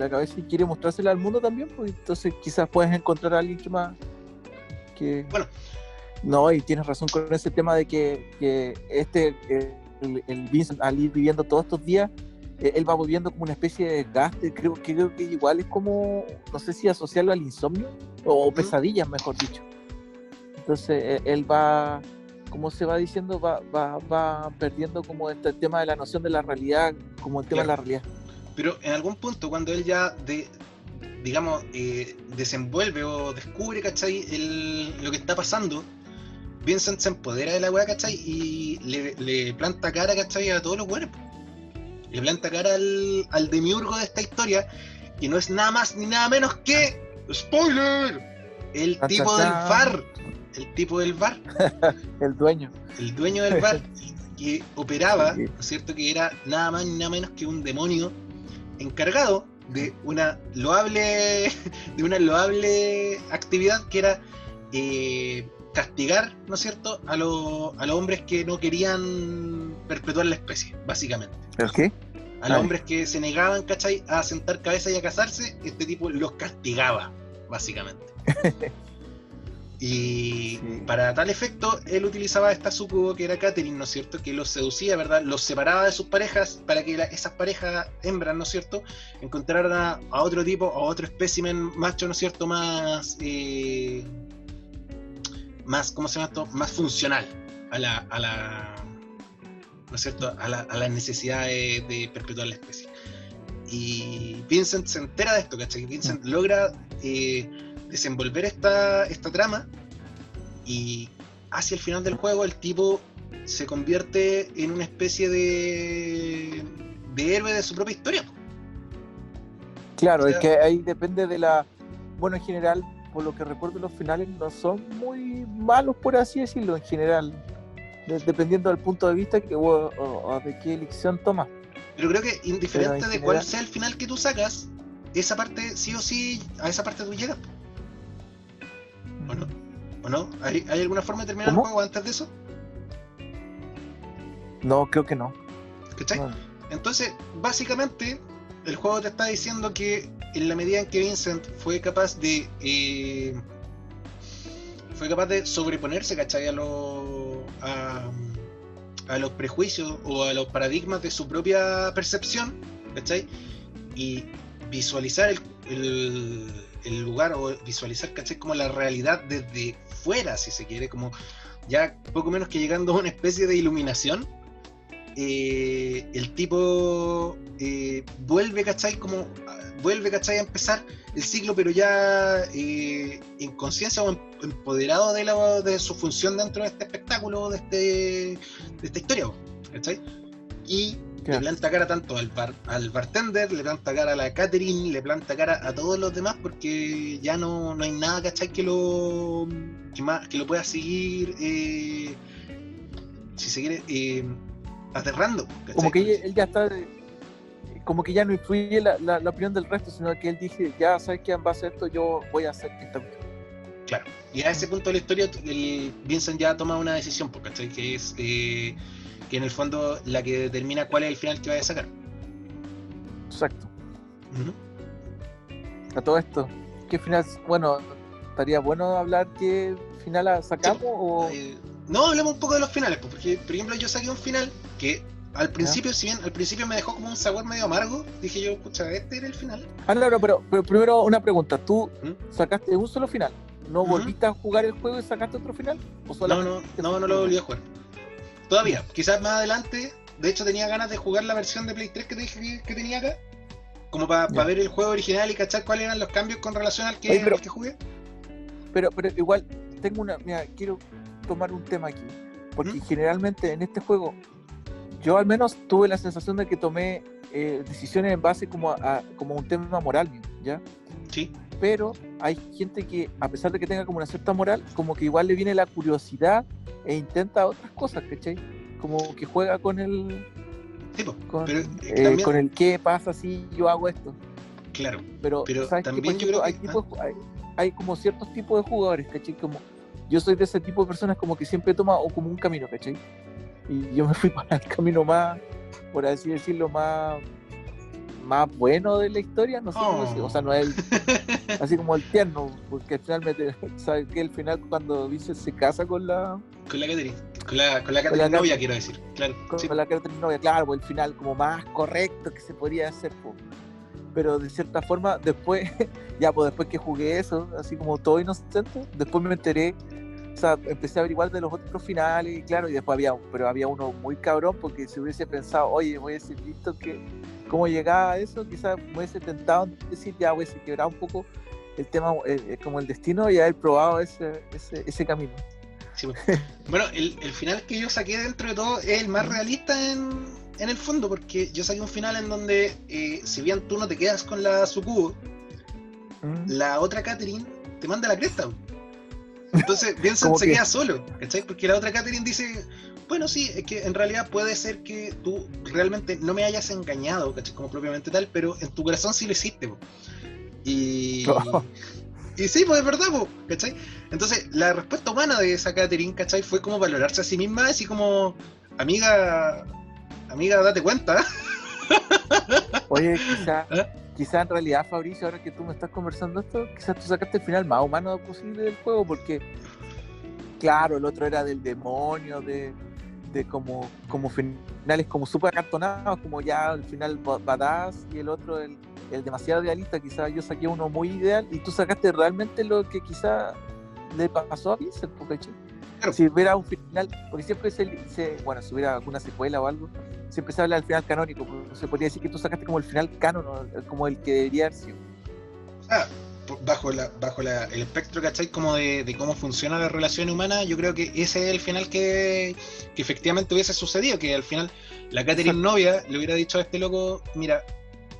cabeza y quiere mostrársela al mundo también, pues entonces quizás puedes encontrar a alguien que bueno. No, y tienes razón con ese tema de que el Vincent, al ir viviendo todos estos días, él va volviendo como una especie de desgaste. Creo que igual es como, no sé si asociarlo al insomnio o pesadillas, mejor dicho. Entonces él va como se va diciendo, va perdiendo como este tema de la noción de la realidad, como el tema de la realidad. Pero en algún punto, cuando él ya digamos, desenvuelve o descubre, ¿cachai? Lo que está pasando, Vincent se empodera de la weá, ¿cachai? Y le planta cara, ¿cachai? A todos los weones. Le planta cara al demiurgo de esta historia, y no es nada más ni nada menos que ¡spoiler! El tipo del bar. El tipo del bar. El dueño. El dueño del bar, que operaba, ¿no es cierto? Que era nada más ni nada menos que un demonio encargado de una loable actividad que era castigar, ¿no es cierto?, a los hombres que no querían perpetuar la especie, básicamente. ¿El qué? A los hombres que se negaban, ¿cachai?, a sentar cabeza y a casarse, este tipo los castigaba, básicamente. Y para tal efecto, él utilizaba esta sucubo que era Catherine, ¿no es cierto?, que los seducía, ¿verdad?, los separaba de sus parejas para que esas parejas hembras, ¿no es cierto?, encontraran a otro tipo, a otro espécimen macho, ¿no es cierto?, más, ¿cómo se llama esto?, más funcional a la ¿no es cierto?, a la necesidad de perpetuar la especie. Y Vincent se entera de esto, ¿cachai? Vincent logra desenvolver esta trama, y hacia el final del juego el tipo se convierte en una especie de héroe de su propia historia. Claro, o sea, es que ahí depende de la... Bueno, en general, por lo que recuerdo, los finales no son muy malos, por así decirlo, en general, dependiendo del punto de vista o de qué elección tomas. Pero creo que indiferente de cuál sea el final que tú sacas, esa parte sí o sí, a esa parte tú llegas. ¿O no? ¿O no? ¿Hay alguna forma de terminar el juego antes de eso? No, creo que no. ¿Cachai? No. Entonces, básicamente, el juego te está diciendo que en la medida en que Vincent fue capaz de sobreponerse, ¿cachai?, a los prejuicios o a los paradigmas de su propia percepción, ¿cachai?, y visualizar el lugar, o visualizar, ¿cachai?, como la realidad desde fuera, si se quiere, como ya poco menos que llegando a una especie de iluminación, el tipo vuelve, ¿cachai?, a empezar el ciclo, pero ya en conciencia o empoderado de su función dentro de este espectáculo, de esta historia, ¿cachai? Y le planta cara tanto al bartender, le planta cara a la Catherine, le planta cara a todos los demás, porque ya no hay nada, ¿cachai?, que lo pueda seguir, si se quiere, aterrando, ¿cachai? Como que él ya está... Como que ya no influye la opinión del resto, sino que él dice, ya sabes que en base a esto yo voy a hacer esta cuestión. Claro, y a ese punto de la historia Vincent ya toma una decisión, ¿cachai?, que es que en el fondo la que determina cuál es el final que vaya a sacar. Exacto. A todo esto, ¿qué final? Bueno, estaría bueno hablar qué final sacamos, o... No, hablemos un poco de los finales, porque por ejemplo yo saqué un final que al principio, si bien al principio me dejó como un sabor medio amargo, dije yo, pucha, este era el final. No, pero primero una pregunta, ¿tú sacaste un solo final? ¿No volviste a jugar el juego y sacaste otro final? ¿O no lo volví a jugar. Todavía, quizás más adelante. De hecho tenía ganas de jugar la versión de Play 3 que te dije que tenía acá, como para ver el juego original y cachar cuáles eran los cambios con relación al que jugué. Pero igual tengo quiero tomar un tema aquí, porque generalmente en este juego yo al menos tuve la sensación de que tomé decisiones en base como un tema moral, ¿ya? Sí. Pero hay gente que, a pesar de que tenga como una cierta moral, como que igual le viene la curiosidad e intenta otras cosas, ¿cachai? Como que juega con el... Tipo, con el qué pasa si yo hago esto. Claro, pero ¿sabes también qué? yo creo que... Hay como ciertos tipos de jugadores, ¿cachai? Como yo soy de ese tipo de personas como que siempre toma como un camino, ¿cachai? Y yo me fui para el camino más, por así decirlo, más bueno de la historia, no sé cómo decir, o sea, no es así como el tierno, porque al final ¿sabes qué? El final cuando Vincent se casa con la Catherine, con la Catherine novia, quiero decir, claro. Con la Catherine novia, claro, pues el final como más correcto que se podría hacer, pues. Pero de cierta forma, después que jugué eso, así como todo inocente, después me enteré O sea, empecé a averiguar de los otros finales, y claro, y después había uno muy cabrón, porque si hubiese pensado, oye, voy a decir, visto que cómo llegaba a eso, quizás me hubiese tentado decir, ya hubiese quebrado un poco el tema, como el destino, y haber probado ese camino. Sí, bueno, el final que yo saqué dentro de todo es el más realista en el fondo, porque yo saqué un final en donde, si bien tú no te quedas con la Sucubo, la otra Catherine te manda la cresta. Entonces Vincent se queda solo, ¿cachai? Porque la otra Catherine dice, bueno, sí, es que en realidad puede ser que tú realmente no me hayas engañado, ¿cachai? Como propiamente tal, pero en tu corazón sí lo hiciste, po. Y sí, pues es verdad, po, ¿cachai? Entonces la respuesta humana de esa Catherine, ¿cachai? Fue como valorarse a sí misma, así como, amiga, date cuenta. Oye, quizá en realidad, Fabricio, ahora que tú me estás conversando esto, quizás tú sacaste el final más humano posible del juego, porque claro, el otro era del demonio, de como finales como súper acartonados, como ya el final badass, y el otro el demasiado idealista. Quizás yo saqué uno muy ideal y tú sacaste realmente lo que quizá le pasó a Vincent, ¿cachai? Claro. Si hubiera un final, porque siempre bueno, si hubiera alguna secuela o algo, siempre se habla del final canónico, se podría decir que tú sacaste como el final canon, como el que debería haber sido. Bajo el espectro, ¿cachai? Como de cómo funciona la relación humana, yo creo que ese es el final que efectivamente hubiese sucedido, que al final la Catherine novia le hubiera dicho a este loco, mira,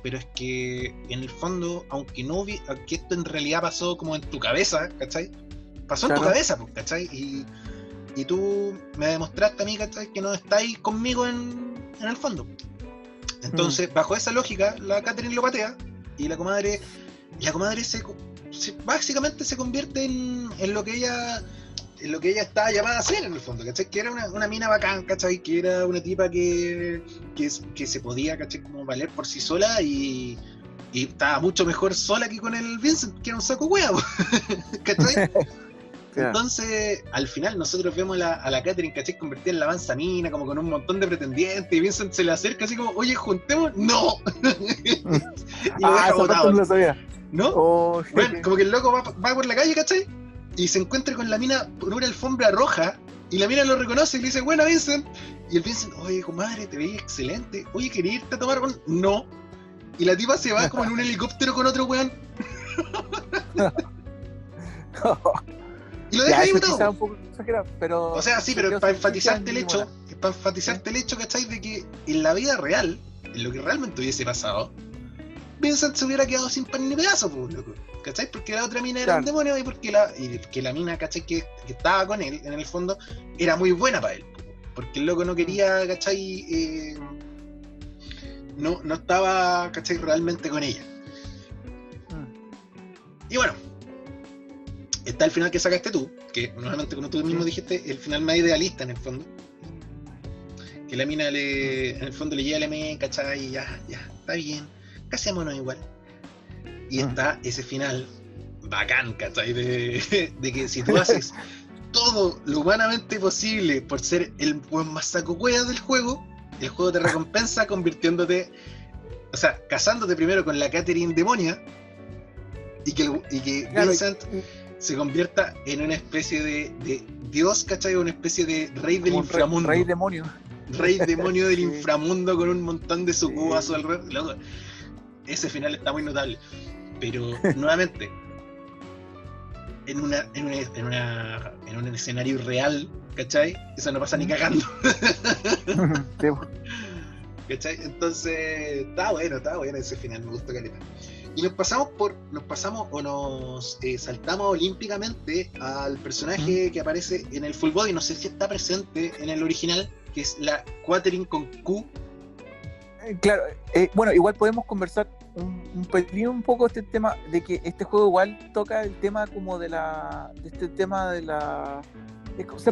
pero es que en el fondo, aunque esto en realidad pasó como en tu cabeza, ¿cachai? Pasó en tu cabeza, pues, ¿cachai? Y tú me demostraste a mí, ¿cachai? Que no estáis conmigo en el fondo. Entonces, bajo esa lógica, la Catherine lo patea y la comadre básicamente se convierte en lo que ella estaba llamada a ser en el fondo, ¿cachai? Que era una mina bacán, ¿cachai? Que era una tipa que se podía, ¿cachai? Como valer por sí sola y estaba mucho mejor sola que con el Vincent, que era un saco hueá, ¿cachai? Entonces, al final nosotros vemos a la Catherine, ¿cachai? Convertida en la manzanina, como con un montón de pretendientes, y Vincent se le acerca así como, oye, juntemos, ¡no! Y lo deja botado. No lo sabía. ¿No? Bueno, como que el loco va por la calle, ¿cachai? Y se encuentra con la mina por una alfombra roja, y la mina lo reconoce y le dice, bueno, Vincent. Y el Vincent, oye, comadre, te veis excelente. Oye, ¿querías irte a tomar con...? No. Y la tipa se va como en un helicóptero con otro weón. Y lo deja ahí botado. Un poco exagerado, pero... O sea, sí, pero para enfatizarte el hecho, ¿cachai? De que en la vida real, en lo que realmente hubiese pasado, Vincent se hubiera quedado sin pan ni pedazo, pues, loco, ¿cachai? Porque la otra mina era un demonio y porque la mina, ¿cachai? Que estaba con él, en el fondo, era muy buena para él. Porque el loco no quería, ¿cachai? No estaba, ¿cachai? Realmente con ella. Y bueno, está el final que sacaste tú, que nuevamente, como tú mismo dijiste, el final más idealista en el fondo. Que la mina en el fondo le llega al M, ¿cachai? Y ya, está bien. Casémonos igual. Y está ese final bacán, ¿cachai? De que si tú haces todo lo humanamente posible por ser el buen más saco hueá del juego, el juego te recompensa convirtiéndote, o sea, casándote primero con la Catherine demonia y que claro, Vincent se convierta en una especie de dios, ¿cachai? Una especie de rey del inframundo. Rey demonio. Rey demonio del inframundo con un montón de sucubas a su alrededor. Ese final está muy notable. Pero nuevamente, en un escenario real, ¿cachai? Eso no pasa ni cagando. ¿Cachai? Entonces, está bueno ese final, me gustó caleta. Y nos saltamos olímpicamente al personaje que aparece en el Full Body, no sé si está presente en el original, que es la Catherine con Q. Claro, bueno, igual podemos conversar un poco este tema de que este juego igual toca el tema como se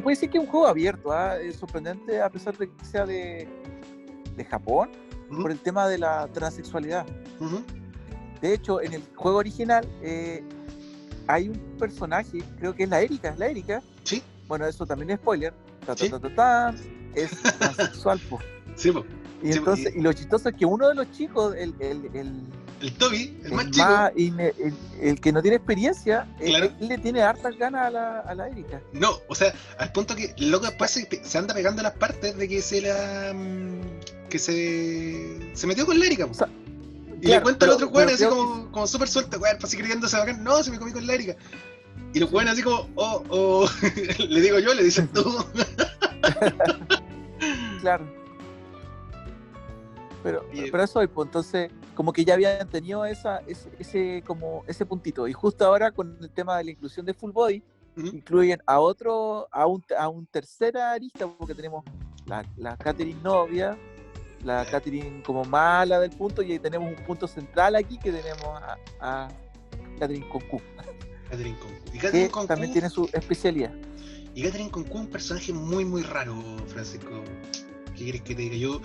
puede decir que es un juego abierto, es sorprendente a pesar de que sea de Japón, por el tema de la transexualidad. De hecho, en el juego original hay un personaje, creo que es la Erika. Sí. Bueno, eso también es spoiler. Es transexual, po. Sí, po. Y entonces, y lo chistoso es que uno de los chicos, El Toby, el más chico. El que no tiene experiencia, Claro. él le tiene hartas ganas a la Erika. No, o sea, al punto que el loco después se anda pegando las partes de que que se metió con la Erika, po. O sea, y claro, le cuenta al otro pero weón así creo como súper suelto, weón, así creyéndose bacán, no, se me comí con la Erika. Y los weones así como, le digo yo, le dicen tú. Claro. Pero eso, pues, entonces, como que ya habían tenido ese puntito. Y justo ahora con el tema de la inclusión de Full Body, incluyen a un tercera arista, porque tenemos la Catherine novia, la Catherine como mala del punto, y ahí tenemos un punto central aquí que tenemos a Catherine Concu. Catherine Concu. Y Catherine Concu también tiene su especialidad. Y Catherine Concu es un personaje muy, muy raro, Francisco. ¿Qué quieres que te diga? Yo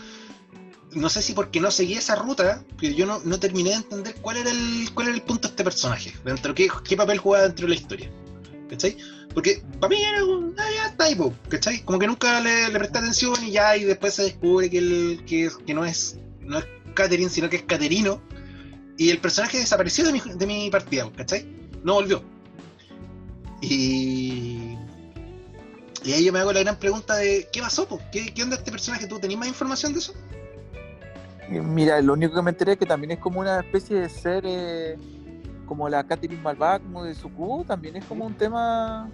no sé si porque no seguí esa ruta, pero yo no terminé de entender cuál era el punto de este personaje, dentro qué papel jugaba dentro de la historia, ¿cachai? Porque para mí era ya está ahí, ¿cachai? Como que nunca le presté atención y después se descubre que no es Catherine, sino que es Caterino, y el personaje desapareció de mi partida, ¿cachai? No volvió. Y ahí yo me hago la gran pregunta de ¿qué pasó, po? ¿Qué onda este personaje? ¿Tú tenés más información de eso? Mira, lo único que me enteré es que también es como una especie de ser como la Catherine malvada, como de Sucubo, también es como un tema,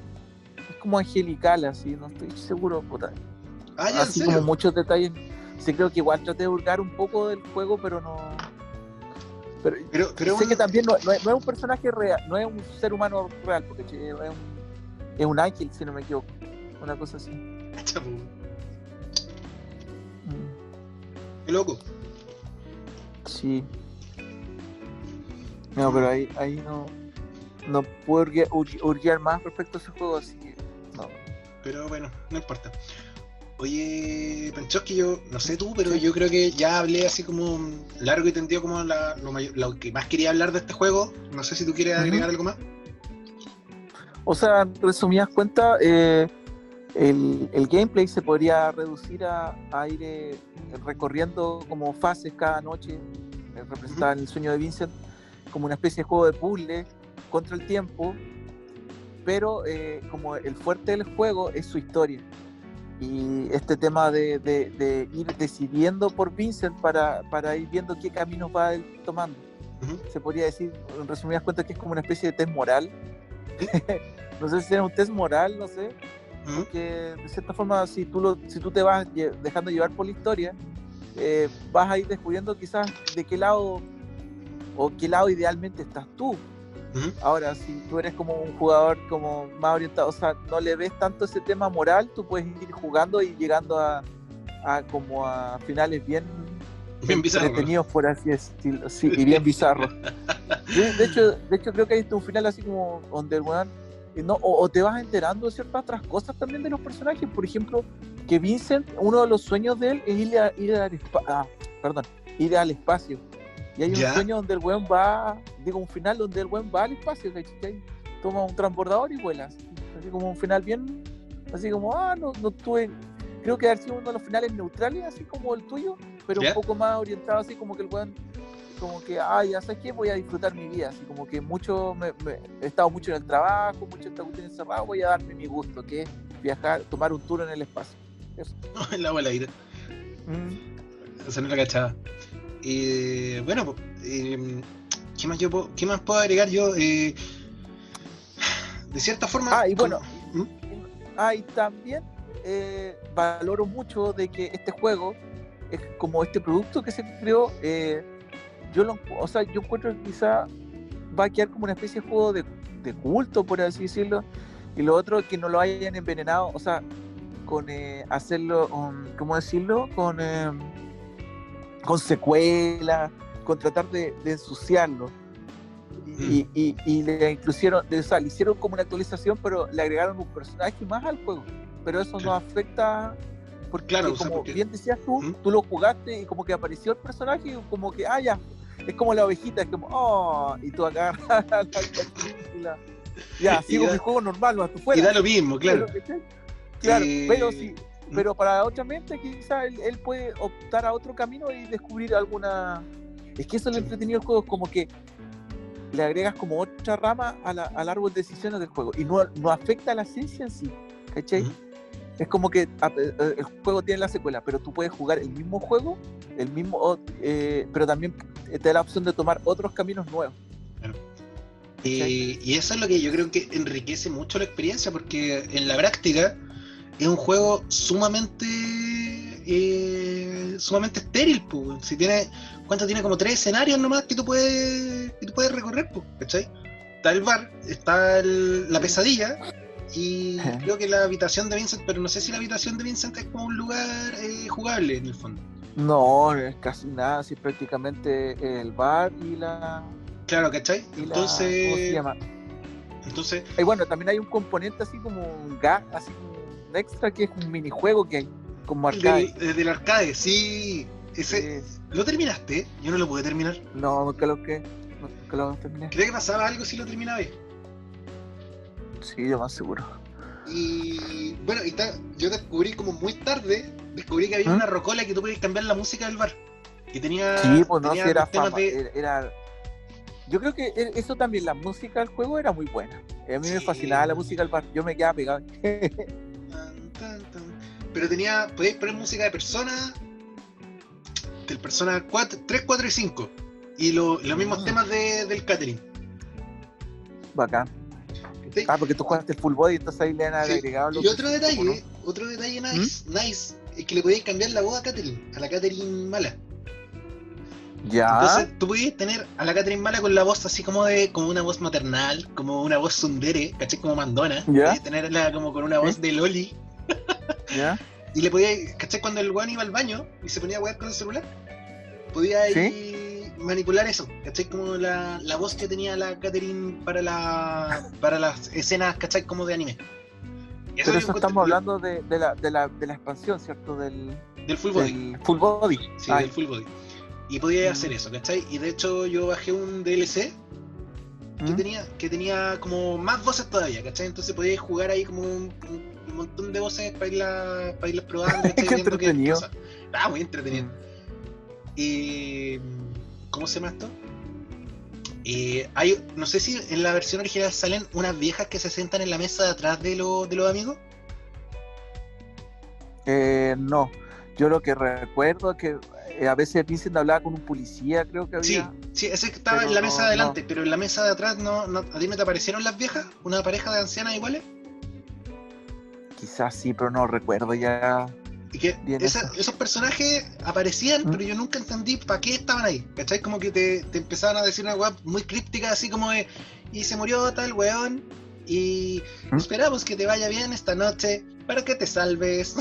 es como angelical, así, no estoy seguro, puta. Ya, así como muchos detalles. Sí, creo que igual traté de hurgar un poco del juego, pero no. Pero sé que también no es un personaje real, no es un ser humano real, porque es un ángel, si no me equivoco, una cosa así. Qué loco. Sí. No, pero ahí no puedo hurguear más respecto a ese juego, así que no. Pero bueno, no importa. Oye, Panchoski, yo no sé tú, pero yo creo que ya hablé así como largo y tendido como lo que más quería hablar de este juego. No sé si tú quieres agregar algo más. O sea, en resumidas cuentas, el gameplay se podría reducir a ir recorriendo como fases cada noche, representada en el sueño de Vincent, como una especie de juego de puzzle contra el tiempo, pero como el fuerte del juego es su historia. Y este tema de ir decidiendo por Vincent para ir viendo qué caminos va él tomando. Se podría decir, en resumidas cuentas, que es como una especie de test moral. No sé si es un test moral, no sé. Porque de cierta forma, si tú te vas dejando llevar por la historia, vas a ir descubriendo quizás de qué lado o qué lado idealmente estás tú. Ahora, si tú eres como un jugador como más orientado, o sea, no le ves tanto ese tema moral, tú puedes ir jugando y llegando a como a finales bien entretenidos, por así decirlo, sí, y bien bizarros. De hecho creo que hay un final así como donde el weón o te vas enterando de ciertas otras cosas también de los personajes. Por ejemplo, que Vincent, uno de los sueños de él es ir al espacio. Y hay un sueño donde el weón un final donde el weón va al espacio, ¿cachai? Toma un transbordador y vuela. Así como un final bien, así como, no tuve, creo que ha sido uno de los finales neutrales, así como el tuyo, pero un poco más orientado, así como que el weón, como que, ya sabes qué, voy a disfrutar mi vida, así como que he estado mucho en el trabajo, mucho en esta cuestión encerrado, voy a darme mi gusto, que es viajar, tomar un tour en el espacio. Eso. No, en la bola ira. Esa no la cachaba. Bueno, ¿qué más puedo agregar yo? De cierta forma. Y bueno, y también valoro mucho de que este juego es como este producto que se creó. Yo encuentro que quizá va a quedar como una especie de juego de culto, por así decirlo. Y lo otro, que no lo hayan envenenado, o sea, con hacerlo, ¿cómo decirlo? Con secuelas, con tratar de ensuciarlo. Y le hicieron como una actualización, pero le agregaron un personaje más al juego. Pero eso no afecta, porque bien decías tú lo jugaste y como que apareció el personaje y como que, ya, es como la ovejita, es como, y tú agarras ya, sigo mi juego normal, vas tú fuera. Y da lo mismo, claro. Pero sí. Pero para otra mente quizás él puede optar a otro camino y descubrir alguna Es que eso es lo entretenido del juego, es como que le agregas como otra rama al árbol de decisiones del juego y no afecta a la esencia en sí, ¿cachai? Ujú. Es como que el juego tiene la secuela, pero tú puedes jugar el mismo juego, pero también te da la opción de tomar otros caminos nuevos. Claro. ¿Cachai? Y eso es lo que yo creo que enriquece mucho la experiencia, porque en la práctica es un juego sumamente estéril, pues. Si tiene, ¿cuánto tiene? Como 3 escenarios nomás que tú puedes recorrer, pues, ¿cachai? Está el bar, está la pesadilla y creo que la habitación de Vincent, pero no sé si la habitación de Vincent es como un lugar jugable en el fondo. No, es casi nada, si es prácticamente el bar y la... Claro, ¿cachai? ¿Cómo se llama? Entonces, Y bueno, también hay un componente así como un gag, así como un extra, que es un minijuego que hay, como arcade. del arcade, sí. Ese, Sí. ¿lo terminaste? Yo no lo pude terminar. No, nunca lo terminé. Creo que pasaba algo si lo terminaba. Sí, yo más seguro. Y bueno, yo descubrí como muy tarde, que había una rocola que tú podías cambiar la música del bar. Y tenía, sí, pues no, tenía si era temas fama, de... era... Yo creo que eso también, la música del juego era muy buena. A mí me Sí. fascinaba la música del bar, yo me quedaba pegado. Pero podíais poner música de Persona, del Persona 3, 4 y 5. Y los mismos temas del catering. Bacán. ¿Sí? Porque tú jugaste el full body, entonces ahí le han agregado Y otro detalle nice, es que le podías cambiar la voz a la Catherine mala. Ya. Entonces tú podías tener a la Catherine mala con la voz así como una voz maternal, como una voz tsundere, ¿cachai? Como mandona. ¿Ya? Podías tenerla como con una voz de Loli. ¿Ya? Y le podías, ¿cachai? Cuando el weón iba al baño y se ponía a wear con el celular, podía ahí manipular eso, ¿cachai? Como la voz que tenía la Catherine para las escenas, ¿cachai? Como de anime. Pero eso estamos hablando de la expansión, ¿cierto? Del full body. Full body. Sí, del full body. Y podía hacer eso, ¿cachai? Y de hecho yo bajé un DLC que tenía como más voces todavía, ¿cachai? Entonces podías jugar ahí como un montón de voces para irlas probando, ¿cachai? Qué viendo entretenido. qué cosa. Muy entretenido. Y ¿cómo se llama esto? No sé si en la versión original salen unas viejas que se sientan en la mesa de atrás de los amigos. No, yo lo que recuerdo es que a veces Vincent hablaba con un policía, creo que había. Sí, ese estaba en la mesa de adelante, pero en la mesa de atrás no, ¿a ti no te aparecieron las viejas? ¿Una pareja de ancianas iguales? Quizás sí, pero no recuerdo ya. Y que esos personajes aparecían, pero yo nunca entendí para qué estaban ahí, ¿cachai? Como que te empezaban a decir una weá muy críptica, así como de, y se murió tal weón, y esperamos que te vaya bien esta noche, para que te salves.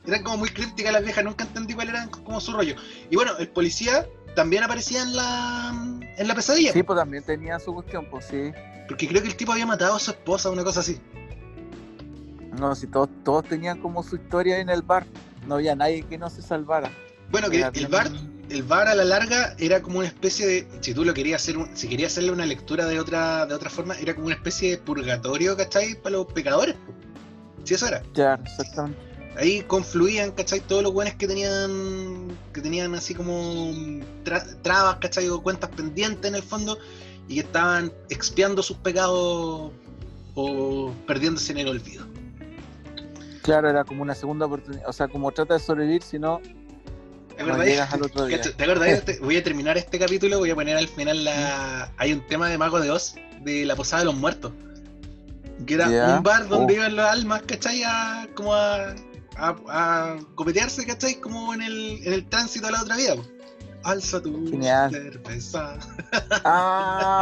Eran como muy crípticas las viejas, nunca entendí cuál era como su rollo. Y bueno, el policía también aparecía en la pesadilla. Sí, pues también tenía su cuestión, pues sí. Porque creo que el tipo había matado a su esposa, una cosa así. No, si todos tenían como su historia en el bar. No había nadie que no se salvara. Bueno, que el bar a la larga era como una especie de, si tú lo querías hacer, si querías hacerle una lectura de otra forma, era como una especie de purgatorio, ¿cachai? Para los pecadores. Si eso era. Ya, exactamente. Ahí confluían, ¿cachai? Todos los buenos que tenían así como trabas, ¿cachai? O cuentas pendientes en el fondo, y que estaban expiando sus pecados o perdiéndose en el olvido. Claro, era como una segunda oportunidad, o sea, como trata de sobrevivir, si no, no llegas al otro día. ¿Te acordás? Voy a terminar este capítulo, voy a poner al final hay un tema de Mago de Oz, de la Posada de los Muertos, que era un bar donde iban las almas, ¿cachai? A copetearse, ¿cachai? Como en el tránsito a la otra vida. Alza tu cerveza.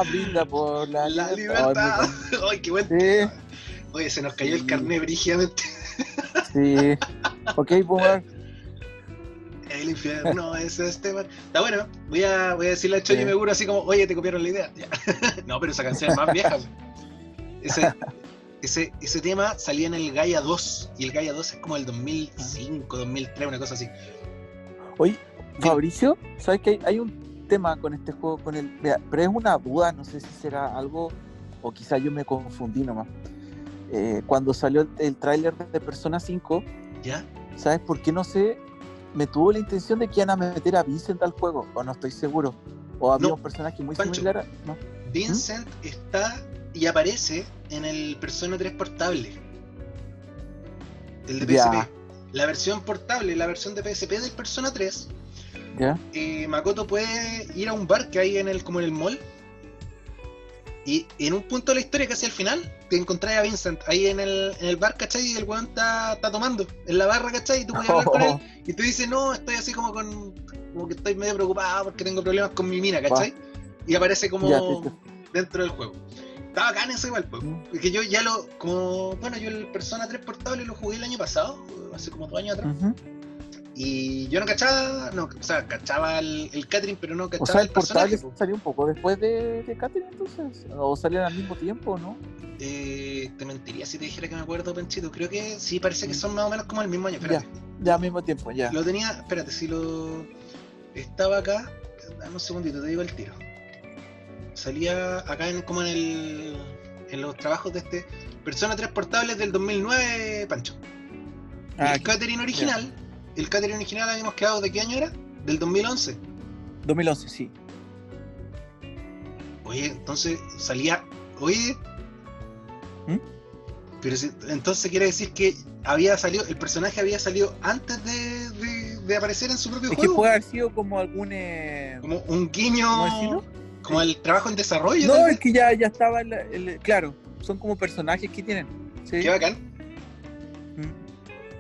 Brinda por la libertad. Ay, qué buen tema. Oye, se nos cayó el carnet brígidamente. Sí. Ok, Boomer. El infierno es este bar. Está bueno, voy a decirle a Choy y Meguro así como, oye, te copiaron la idea. No, pero esa canción es más vieja. Ese tema salía en el Gaia 2, y el Gaia 2 es como el 2005, 2003, una cosa así. Oye, Fabricio, ¿sabes que hay un tema con este juego? Mira, pero es una duda, no sé si será algo, o quizá yo me confundí nomás. Cuando salió el tráiler de Persona 5, ¿ya? ¿sabes por qué no sé? me tuvo la intención de que iban a meter a Vincent al juego, o no estoy seguro. O había un personaje muy Pancho, similar a... ¿no? Vincent está y aparece en el Persona 3 portable. El de PSP. Ya. La versión portable, la versión de PSP del Persona 3. ¿Ya? Makoto puede ir a un bar que hay como en el mall. Y en un punto de la historia, casi al final, te encontrás a Vincent ahí en el bar, ¿cachai? Y el weón está tomando en la barra, ¿cachai? Y tú puedes hablar con él. Y tú dices, no, estoy así como que estoy medio preocupado porque tengo problemas con mi mina, ¿cachai? Y aparece como dentro del juego. Está bacán eso igual, pues. Porque yo ya yo el Persona 3 portable lo jugué el año pasado, hace como 2 años atrás. Y yo no cachaba, cachaba el Catherine, pero no cachaba el personaje. ¿Salió un poco después de Catherine entonces? ¿O salieron al mismo tiempo, no? Te mentiría si te dijera que me acuerdo, Panchito. Creo que sí, parece que son más o menos como el mismo año. Espérate. Ya al mismo tiempo, ya. Lo tenía, espérate, si lo... Estaba acá, dame un segundito, te digo el tiro. Salía acá en los trabajos de este Persona 3 portables del 2009, Pancho. El Catherine original... Yeah. El Catherine original habíamos quedado, ¿de qué año era? Del 2011. 2011, sí. Oye, entonces salía... Oye... Pero entonces quiere decir que el personaje había salido antes de aparecer en su propio juego. Es que puede haber sido como algún... como un guiño... Como el trabajo en desarrollo. No, es que ya estaba... claro, son como personajes que tienen. ¿Sí? Qué bacán.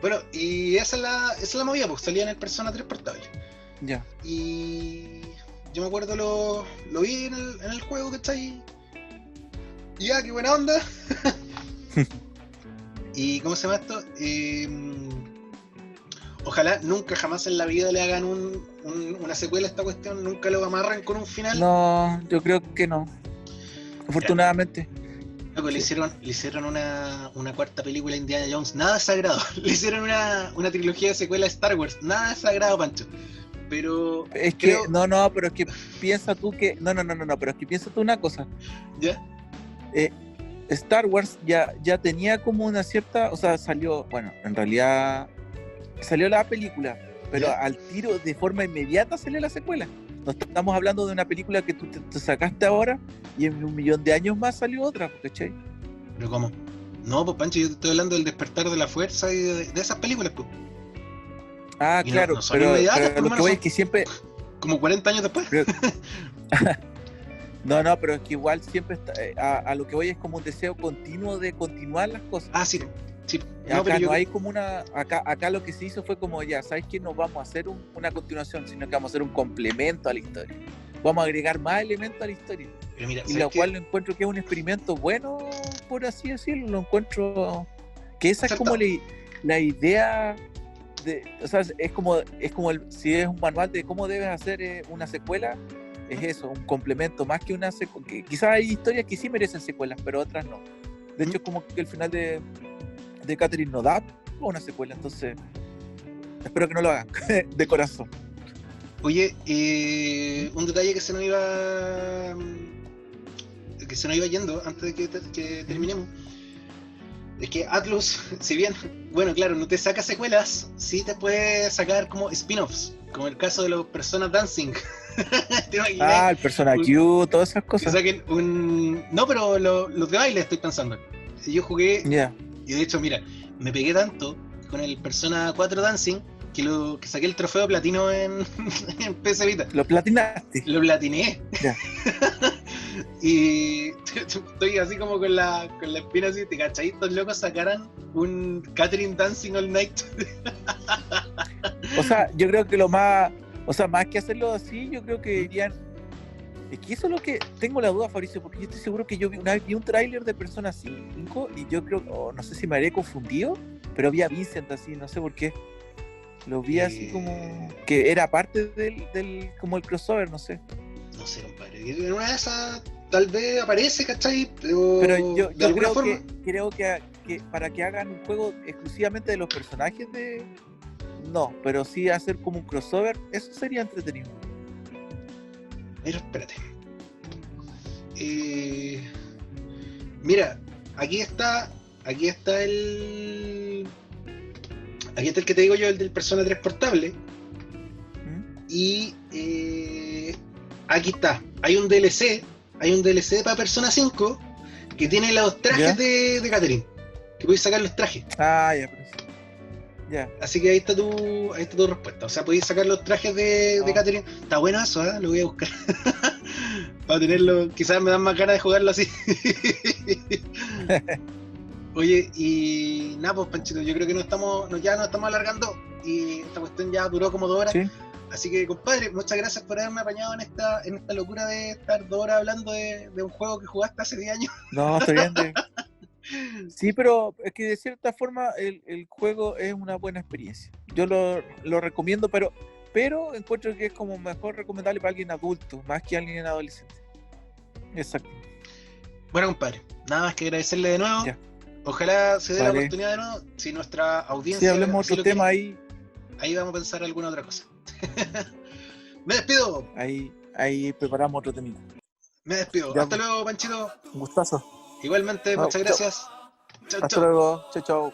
Bueno, y esa es la movida, pues salía en el Persona 3 portable. Ya. Y yo me acuerdo lo vi en el juego, ¿cachai? Y qué buena onda. Y ¿cómo se llama esto? Ojalá nunca jamás en la vida le hagan una secuela a esta cuestión, nunca lo amarran con un final. No, yo creo que no. Afortunadamente. Loco, le hicieron una cuarta película de Indiana Jones, nada sagrado. Le hicieron una trilogía de secuela de Star Wars, nada sagrado, Pancho. Pero es que no, pero es que piensa tú que no, pero es que piensa tú una cosa. ¿Ya? Star Wars ya tenía como una cierta, o sea, en realidad salió la película, pero ¿ya? Al tiro de forma inmediata salió la secuela. No estamos hablando de una película que tú te sacaste ahora y en 1.000.000 de años más salió otra, ¿cachai? ¿Pero cómo? No, pues Pancho, yo te estoy hablando del Despertar de la Fuerza y de esas películas, pues. Y claro, pero lo que voy es que siempre... Como 40 años después. No, pero es que igual siempre está, a lo que voy es como un deseo continuo de continuar las cosas. Sí. Acá no hay como acá lo que se hizo fue como, ya, ¿sabes qué? No vamos a hacer una continuación, sino que vamos a hacer un complemento a la historia. Vamos a agregar más elementos a la historia. Pero mira, y lo cual lo encuentro que es un experimento bueno, por así decirlo. Lo encuentro que esa es como la idea de, o sea, es como si es un manual de cómo debes hacer una secuela, es eso, un complemento, más que una secuela. Quizás hay historias que sí merecen secuelas, pero otras no. De hecho, es como que el final de Catherine no da una secuela, entonces espero que no lo hagan, de corazón. Oye, un detalle que se nos iba yendo antes de que terminemos, es que Atlus, si bien, bueno, claro, no te saca secuelas, sí te puede sacar como spin-offs, como el caso de los Persona Dancing. El Persona Q, todas esas cosas. Que saquen no, pero los de baile estoy pensando. Yo jugué, y de hecho, mira, me pegué tanto con el Persona 4 Dancing que saqué el trofeo platino en PS Vita. ¿Lo platinaste? Lo platiné. Yeah. Y estoy así como con la espina así, ¿te cachai? Estos locos sacaran un Catherine Dancing All Night. O sea, yo creo que más que hacerlo así, yo creo que dirían... Es que eso es lo que tengo la duda, Fabricio, porque yo estoy seguro que yo vi un tráiler de Persona 5 y yo creo, no sé si me habría confundido, pero vi a Vincent así, no sé por qué. Lo vi así como que era parte del como el crossover, no sé. No sé, compadre. En una de esas tal vez aparece, ¿cachai? Pero yo creo que para que hagan un juego exclusivamente de los personajes no, pero sí hacer como un crossover, eso sería entretenido. Pero espérate. Mira, aquí está el que te digo yo, el del Persona 3 portable. Y aquí está. Hay un DLC para Persona 5 que tiene los trajes de Catherine. Que podéis sacar los trajes. Ah, ya, pues. Ya. Así que ahí está tu respuesta. O sea, podéis sacar los trajes de Catherine. Está bueno eso, ¿eh? Lo voy a buscar. Para tenerlo. Quizás me dan más ganas de jugarlo así. Oye, y nada, pues Panchito, yo creo que ya nos estamos alargando. Y esta cuestión ya duró como 2 horas. ¿Sí? Así que, compadre, muchas gracias por haberme apañado en esta locura de estar 2 horas hablando de un juego que jugaste hace 10 años. No, estoy bien. Sí, pero es que de cierta forma el juego es una buena experiencia. Yo lo recomiendo, pero encuentro que es como mejor recomendable para alguien adulto, más que alguien adolescente. Exacto. Bueno, compadre, nada más que agradecerle de nuevo. Ya. Ojalá se dé la oportunidad de nuevo. Si nuestra audiencia... Sí, hablemos otro tema ahí. Ahí vamos a pensar alguna otra cosa. Me despido. Ahí preparamos otro temita. Me despido. Ya, hasta luego, Panchito. Un gustazo. Igualmente, muchas gracias. Chau. Hasta luego. Chau.